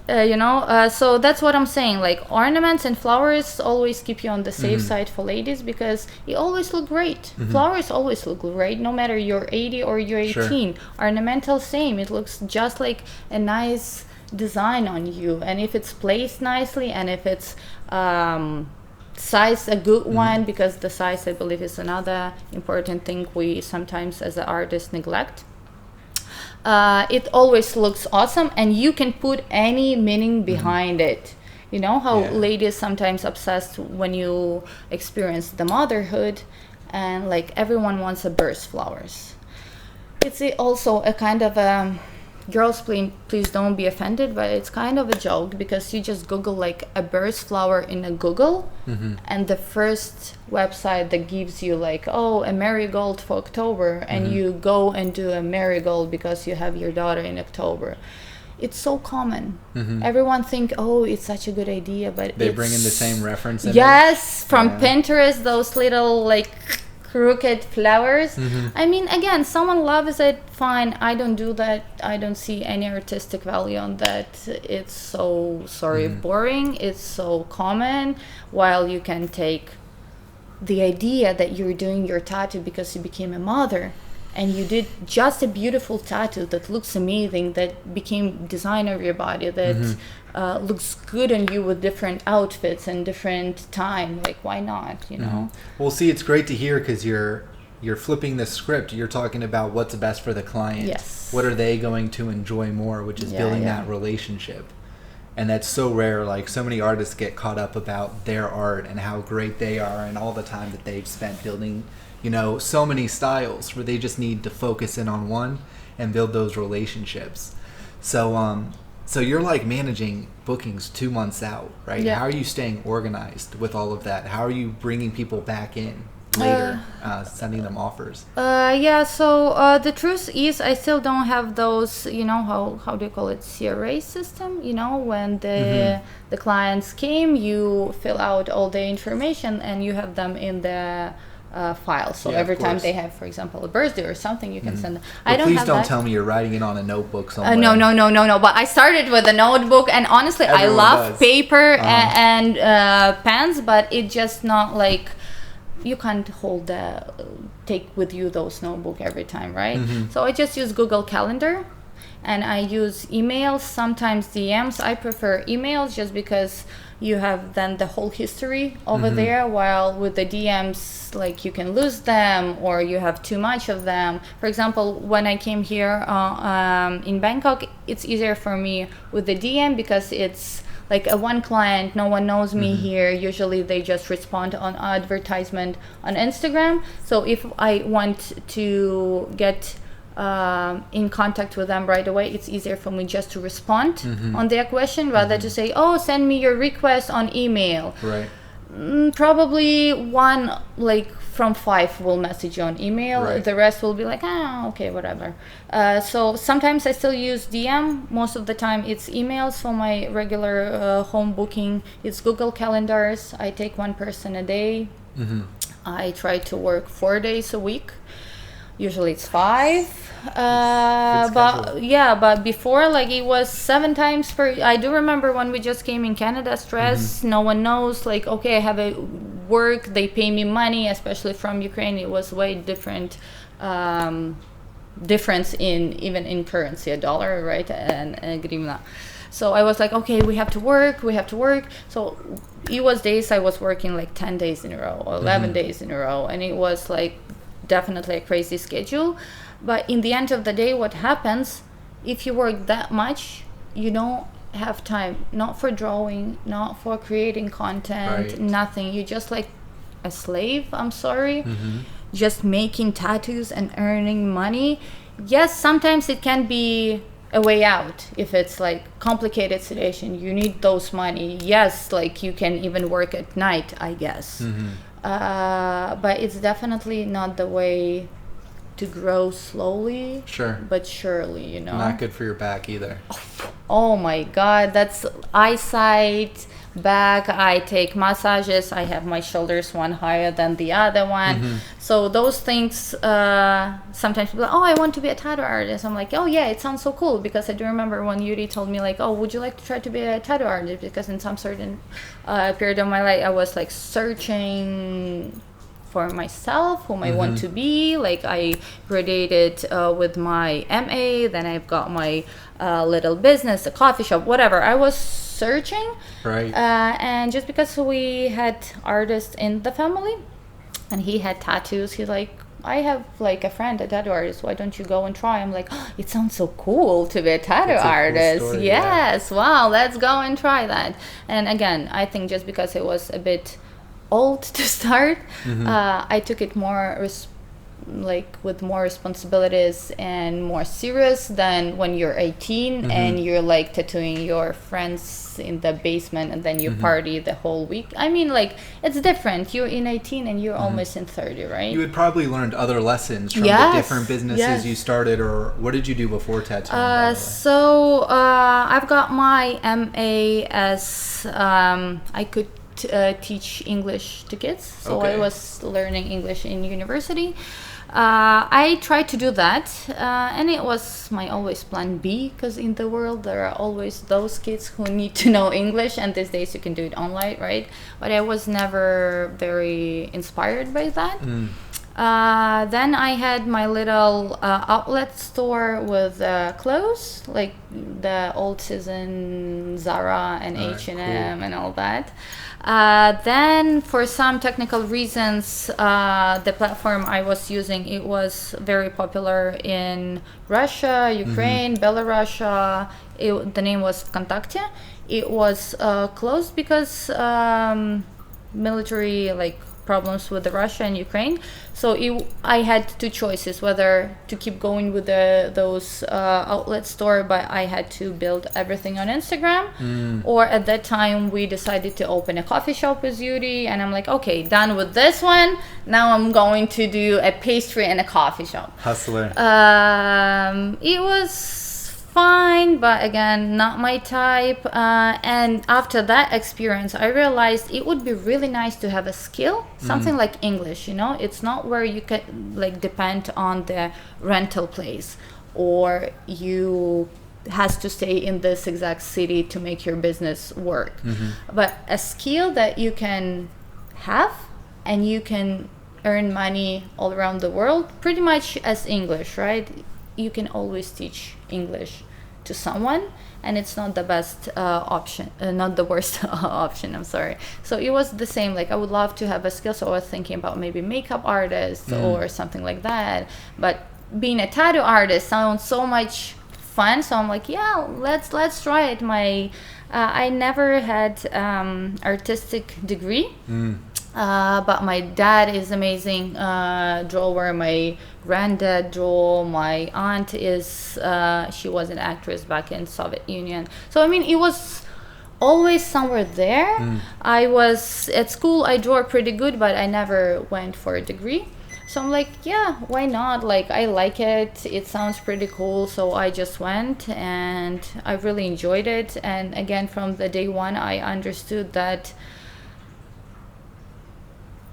Speaker 2: you know. So that's what I'm saying, like ornaments and flowers always keep you on the safe side for ladies, because you always look great. Flowers always look great, no matter you're 80 or you're 18. Ornamental, same, it looks just like a nice design on you, and if it's placed nicely, and if it's size a good one, because the size, I believe, is another important thing we sometimes as an artist neglect. It always looks awesome, and you can put any meaning behind it. You know how ladies sometimes obsessed when you experience the motherhood, and like everyone wants a burst flowers. It's also a kind of a girls, please don't be offended, but it's kind of a joke, because you just Google like a burst flower in a Google, and the first website that gives you like, oh, a marigold for October, and you go and do a marigold because you have your daughter in October. It's so common. Everyone think, oh, it's such a good idea, but
Speaker 1: they bring in the same reference.
Speaker 2: Yes, from Pinterest, those little like crooked flowers. I mean, again, someone loves it, fine. I don't do that. I don't see any artistic value on that. It's so boring. It's so common. While you can take the idea that you're doing your tattoo because you became a mother, and you did just a beautiful tattoo that looks amazing, that became design of your body, that looks good on you with different outfits and different time, like why not, you know?
Speaker 1: Well, see, it's great to hear because you're flipping the script. You're talking about what's best for the client.
Speaker 2: Yes.
Speaker 1: What are they going to enjoy more, which is building that relationship. And that's so rare. Like, so many artists get caught up about their art and how great they are and all the time that they've spent building, you know, so many styles where they just need to focus in on one and build those relationships. So you're like managing bookings 2 months out, right?
Speaker 2: Yeah.
Speaker 1: How are you staying organized with all of that? How are you bringing people back in later, sending them offers?
Speaker 2: So the truth is, I still don't have those, you know, how do you call it, CRA system, you know, when the clients came, you fill out all the information and you have them in the file. So every time they have, for example, a birthday or something, you can send them.
Speaker 1: Please don't tell me you're writing it on a notebook somewhere.
Speaker 2: No. But I started with a notebook, and honestly,
Speaker 1: Everyone
Speaker 2: I love
Speaker 1: does.
Speaker 2: paper and pens, but it's just not like, you can't take with you those notebook every time, right? So I just use Google Calendar, and I use emails, sometimes DMs. I prefer emails just because you have then the whole history over there, while with the DMs, like, you can lose them or you have too much of them. For example, when I came here in Bangkok, it's easier for me with the DM because it's like a one client, no one knows me here. Usually they just respond on advertisement on Instagram. So if I want to get in contact with them right away, it's easier for me just to respond on their question rather to say, oh, send me your request on email.
Speaker 1: Right.
Speaker 2: Probably one, like, from 5 will message you on email.
Speaker 1: Right.
Speaker 2: The rest will be like, okay, whatever. So sometimes I still use DM. Most of the time it's emails for my regular home booking. It's Google Calendars. I take one person a day. I try to work 4 days a week. Usually it's 5. But before, like, it was 7 times per. I do remember when we just came in Canada, stress, no one knows, like, okay, I have a work, they pay me money, especially from Ukraine. It was way different difference in currency, a dollar, right, and a hryvnia. So I was like, okay, we have to work. So it was days I was working like 10 days in a row or 11 days in a row, and it was like definitely a crazy schedule. But in the end of the day, what happens, if you work that much, you don't have time, not for drawing, not for creating content, nothing. You're just like a slave, I'm sorry, just making tattoos and earning money. Yes, sometimes it can be a way out if it's like complicated situation, you need those money. Yes, like you can even work at night, I guess. But it's definitely not the way to grow slowly, but surely, you know.
Speaker 1: Not good for your back either.
Speaker 2: Oh my god, that's eyesight, back. I take massages, I have my shoulders one higher than the other one. So those things, sometimes people are like, oh, I want to be a tattoo artist. I'm like, oh yeah, it sounds so cool, because I do remember when Yuri told me, like, oh, would you like to try to be a tattoo artist? Because in some certain period of my life, I was like searching for myself, whom I want to be. Like, I graduated with my MA, then I've got my little business, a coffee shop, whatever. I was searching, and just because we had artists in the family and he had tattoos, he's like, I have like a friend, a tattoo artist, why don't you go and try? I'm like, oh, it sounds so cool to be a tattoo artist. Cool story, yes, wow, let's go and try that. And again, I think just because it was a bit old to start, I took it more with more responsibilities and more serious than when you're 18 and you're like tattooing your friends in the basement and then you party the whole week. I mean, like, it's different. You're in 18 and you're almost in 30, right? You
Speaker 1: had probably learned other lessons from the different businesses you started, or what did you do before tattooing?
Speaker 2: So I've got my MA as I could teach English to kids, so I was learning English in university. I tried to do that, and it was my always plan B, because in the world there are always those kids who need to know English, and these days you can do it online, right? But I was never very inspired by that. Then I had my little outlet store with clothes, like the old season Zara and H&M and all that. Then for some technical reasons, the platform I was using, it was very popular in Russia, Ukraine, Belarus. The name was VKontakte. It was closed because military problems with Russia and Ukraine. So I had two choices, whether to keep going with those outlet store, but I had to build everything on Instagram, or at that time we decided to open a coffee shop with Yuri, and I'm like, okay, done with this one. Now I'm going to do a pastry and a coffee shop.
Speaker 1: Hustler.
Speaker 2: It was fine, but again, not my type. And after that experience, I realized it would be really nice to have a skill, something like English. It's not where you can depend on the rental place, or you has to stay in this exact city to make your business work. But a skill that you can have and you can earn money all around the world, pretty much as English, right? You can always teach English to someone, and it's not the best option, not the worst option, I'm sorry. So it was the same, I would love to have a skill, so I was thinking about maybe makeup artist or something like that, but being a tattoo artist sounds so much fun, so I'm like, yeah, let's try it. I never had artistic degree, but my dad is amazing drawer. My granddad draw. My aunt is she was an actress back in Soviet Union. So I mean, it was always somewhere there. I was at school, I draw pretty good, but I never went for a degree. So I'm like, yeah, why not? I like it. It sounds pretty cool. So I just went, and I really enjoyed it. And again, from the day one, I understood that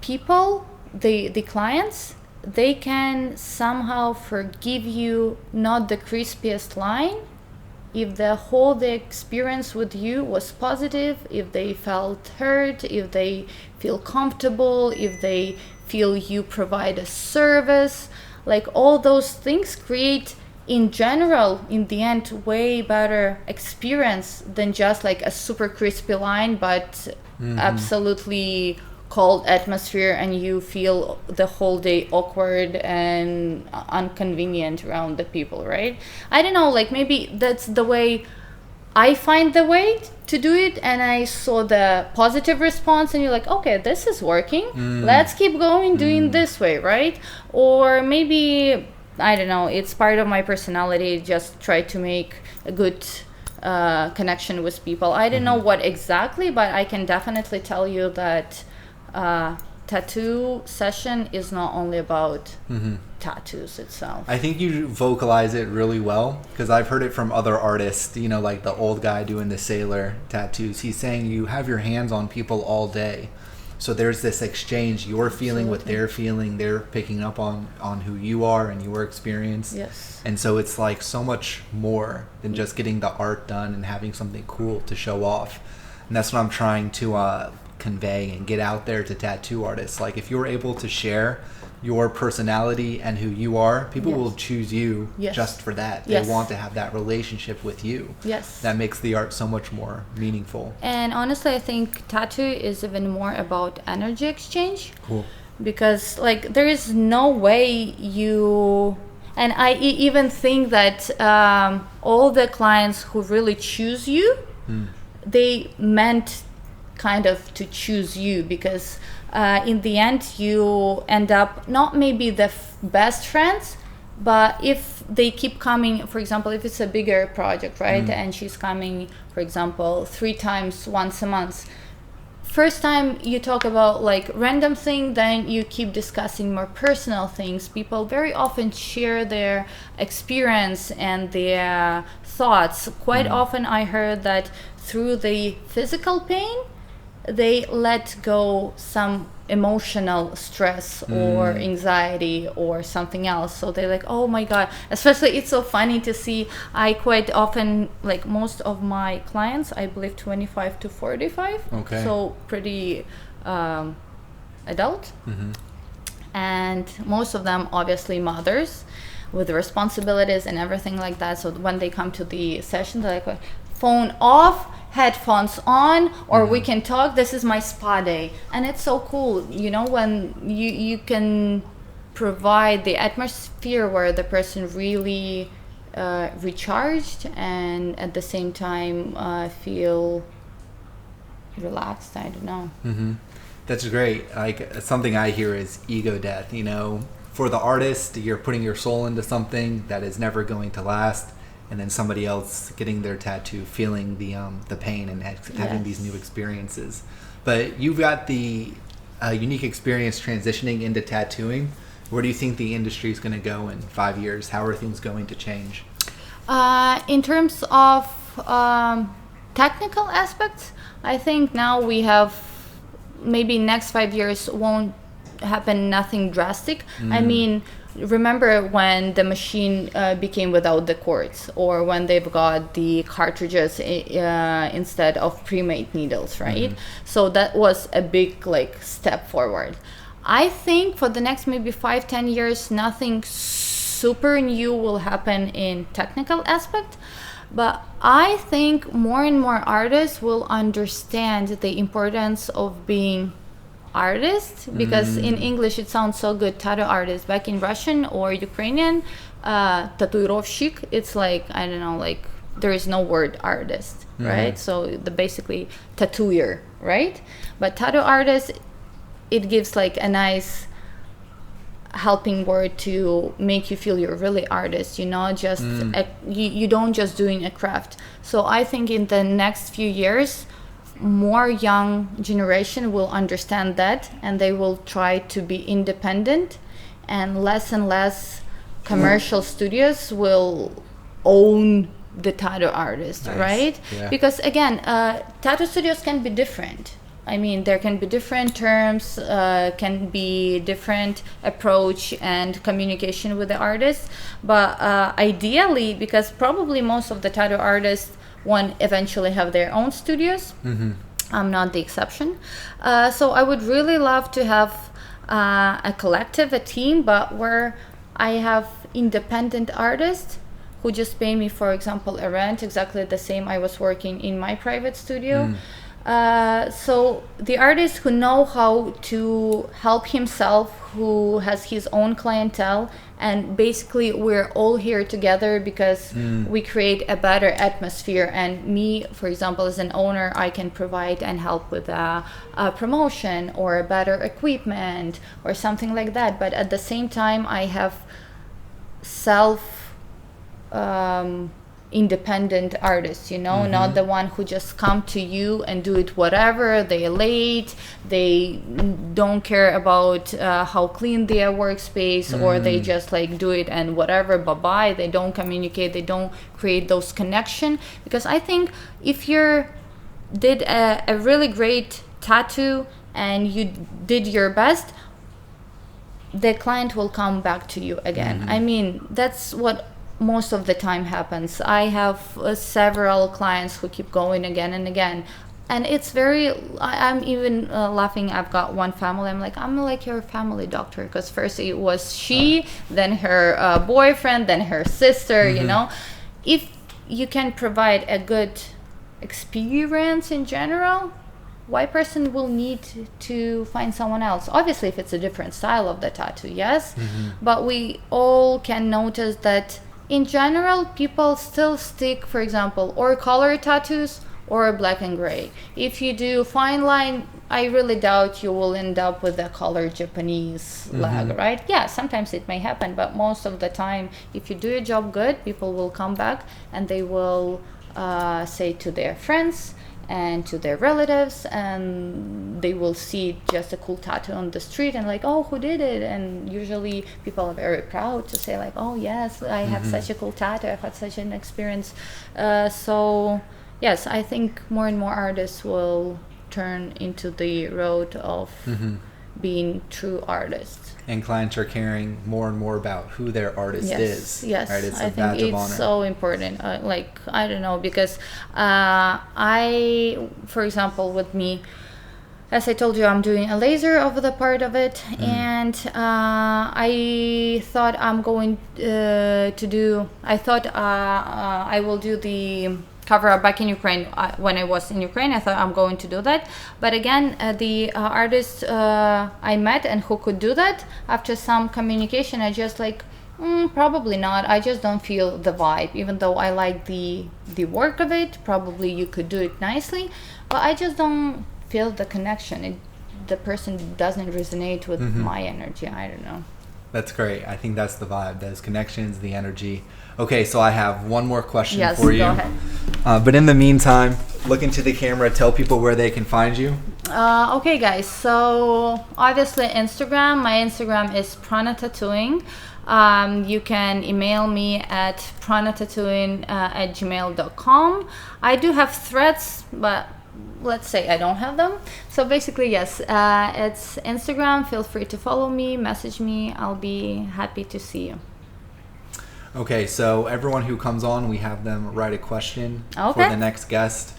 Speaker 2: people, the clients, they can somehow forgive you not the crispiest line if the experience with you was positive, if they felt heard, if they feel comfortable, if they feel you provide a service. All those things create, in general, in the end, way better experience than just a super crispy line, but absolutely cold atmosphere, and you feel the whole day awkward and inconvenient around the people, right? I don't know, maybe that's the way I find the way to do it, and I saw the positive response, and you're like, okay, this is working. Let's keep going doing this way, right? Or maybe, I don't know, it's part of my personality, just try to make a good connection with people. I don't know what exactly, but I can definitely tell you that tattoo session is not only about tattoos itself.
Speaker 1: I think you vocalize it really well, because I've heard it from other artists, like the old guy doing the sailor tattoos. He's saying you have your hands on people all day. So there's this exchange, you're feeling what they're feeling, they're picking up on who you are and your experience.
Speaker 2: Yes.
Speaker 1: And so it's so much more than just getting the art done and having something cool to show off. And that's what I'm trying to convey and get out there to tattoo artists. If you're able to share your personality and who you are, people will choose you just for that. They want to have that relationship with you.
Speaker 2: Yes.
Speaker 1: That makes the art so much more meaningful.
Speaker 2: And honestly, I think tattoo is even more about energy exchange.
Speaker 1: Cool.
Speaker 2: Because there is no way you, and I even think that all the clients who really choose you, they meant kind of to choose you, because in the end you end up not maybe the best friends, but if they keep coming, for example, if it's a bigger project, right, and she's coming, for example, 3 times once a month, first time you talk about random thing, then you keep discussing more personal things. People very often share their experience and their thoughts. Quite often I heard that through the physical pain, they let go some emotional stress or anxiety or something else. So they're oh my god, especially it's so funny to see. I quite often, most of my clients, I believe 25 to 45, so pretty adult. and most of them obviously mothers with responsibilities and everything like that. So when they come to the session, they're like, phone off, headphones on, or we can talk. This is my spa day. And it's so cool, you know, when you can provide the atmosphere where the person really recharged and at the same time feel relaxed. I don't know.
Speaker 1: That's great. Like, something I hear is ego death. You know, for the artist, you're putting your soul into something that is never going to last, and then somebody else getting their tattoo, feeling the pain and having these new experiences. But you've got the unique experience transitioning into tattooing. Where do you think the industry is going to go in 5 years? How are things going to change?
Speaker 2: In terms of technical aspects, I think now we have maybe next 5 years won't happen nothing drastic. I mean, remember when the machine became without the cords, or when they've got the cartridges instead of pre-made needles, right? So that was a big like step forward. I think for the next maybe 5-10 years, nothing super new will happen in technical aspect, but I think more and more artists will understand the importance of being artist, because in English it sounds so good, tattoo artist. Back in Russian or Ukrainian, tatuirovщик, it's like, I don't know, like there is no word artist, right? So the basically tattooer, right? But tattoo artist, it gives like a nice helping word to make you feel you're really artist, you know, just you don't just doing a craft. So I think in the next few years, more young generation will understand that, and they will try to be independent, and less commercial studios will own the tattoo artist, right?
Speaker 1: Yeah.
Speaker 2: Because again, tattoo studios can be different. I mean, there can be different terms, can be different approach and communication with the artist. But ideally, because probably most of the tattoo artists want eventually have their own studios. I'm not the exception. So I would really love to have a collective, a team, but where I have independent artists who just pay me, for example, a rent, exactly the same I was working in my private studio. So the artist who know how to help himself, who has his own clientele, and basically we're all here together because we create a better atmosphere. And me, for example, as an owner, I can provide and help with a promotion or better equipment or something like that. But at the same time, I have self independent artists, you know, not the one who just come to you and do it whatever, they late, they don't care about how clean their workspace, or they just like do it and whatever, bye-bye. They don't communicate, they don't create those connection. Because I think if you did a really great tattoo and you did your best, the client will come back to you again. I mean, that's what most of the time happens. I have several clients who keep going again and again, and it's very, I'm even laughing. I've got one family, I'm like your family doctor, because first it was she, then her boyfriend, then her sister, you know. If you can provide a good experience in general, why person will need to find someone else? Obviously if it's a different style of the tattoo, yes, but we all can notice that in general, people still stick, for example, or color tattoos or black and gray. If you do fine line, I really doubt you will end up with a colored Japanese leg, right? Yeah, sometimes it may happen, but most of the time, if you do your job good, people will come back and they will say to their friends and to their relatives, and they will see just a cool tattoo on the street and like, oh, who did it? And usually people are very proud to say like, oh yes, I have such a cool tattoo, I've had such an experience. So yes, I think more and more artists will turn into the road of being true artists.
Speaker 1: And clients are caring more and more about who their artist is.
Speaker 2: Yes,
Speaker 1: right? It's
Speaker 2: I
Speaker 1: a badge
Speaker 2: think
Speaker 1: of
Speaker 2: it's
Speaker 1: honor.
Speaker 2: so important. Like, I don't know, because for example, with me, as I told you, I'm doing a laser over the part of it, and I thought I'm going to do. I thought I will do the cover up back in Ukraine. When I was in Ukraine, I thought I'm going to do that. But again, the artist I met and who could do that, after some communication, I just like. Probably not. I just don't feel the vibe. Even though I like the work of it, probably you could do it nicely, but I just don't feel the connection. The person doesn't resonate with my energy. I don't know.
Speaker 1: That's great. I think that's the vibe. Those connections, the energy. Okay, so I have one more question
Speaker 2: Yes,
Speaker 1: for you.
Speaker 2: go ahead.
Speaker 1: But in the meantime, look into the camera. Tell people where they can find you.
Speaker 2: Okay, guys. So obviously Instagram. My Instagram is Prana Tattooing. You can email me at pranatattooing@gmail.com. I do have threads, but let's say I don't have them. So basically, yes, it's Instagram. Feel free to follow me, message me. I'll be happy to see you.
Speaker 1: Okay, so everyone who comes on, we have them write a question for
Speaker 2: Okay.
Speaker 1: the next guest.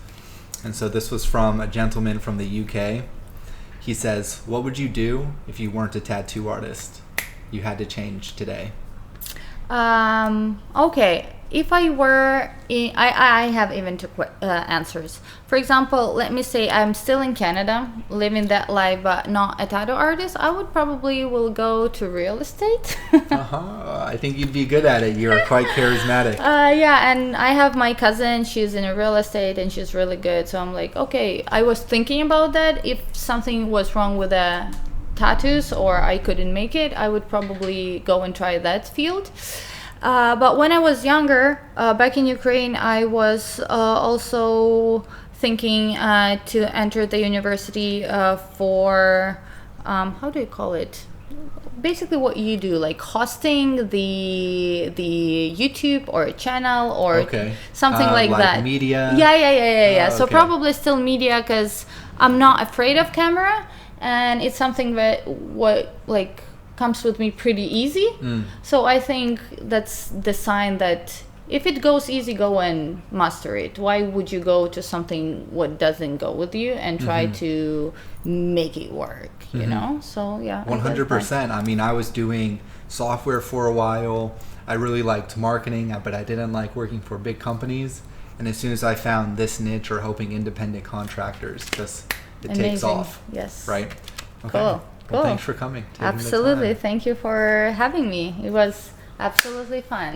Speaker 1: And so this was from a gentleman from the UK. He says, what would you do if you weren't a tattoo artist? You had to change today.
Speaker 2: Okay. If I were in, I have even two answers. For example, let me say I'm still in Canada, living that life, but not a tattoo artist. I would probably will go to real estate.
Speaker 1: I think you'd be good at it. You're quite charismatic.
Speaker 2: Yeah, and I have my cousin. She's in a real estate, and she's really good. So I'm like, okay. I was thinking about that. If something was wrong with the tattoos or I couldn't make it, I would probably go and try that field. But when I was younger, back in Ukraine, I was also thinking to enter the university for, how do you call it? Basically what you do, like hosting the YouTube or a channel or something like that.
Speaker 1: Media?
Speaker 2: Yeah. So probably still media, because I'm not afraid of camera. And it's something that comes with me pretty easy. So I think that's the sign that if it goes easy, go and master it. Why would you go to something what doesn't go with you and try to make it work, you know? So yeah.
Speaker 1: 100%. I mean, I was doing software for a while. I really liked marketing, but I didn't like working for big companies. And as soon as I found this niche or helping independent contractors, it takes off.
Speaker 2: Yes.
Speaker 1: Right? Okay.
Speaker 2: Cool.
Speaker 1: Well, thanks for coming.
Speaker 2: Absolutely. Thank you for having me. It was absolutely fun.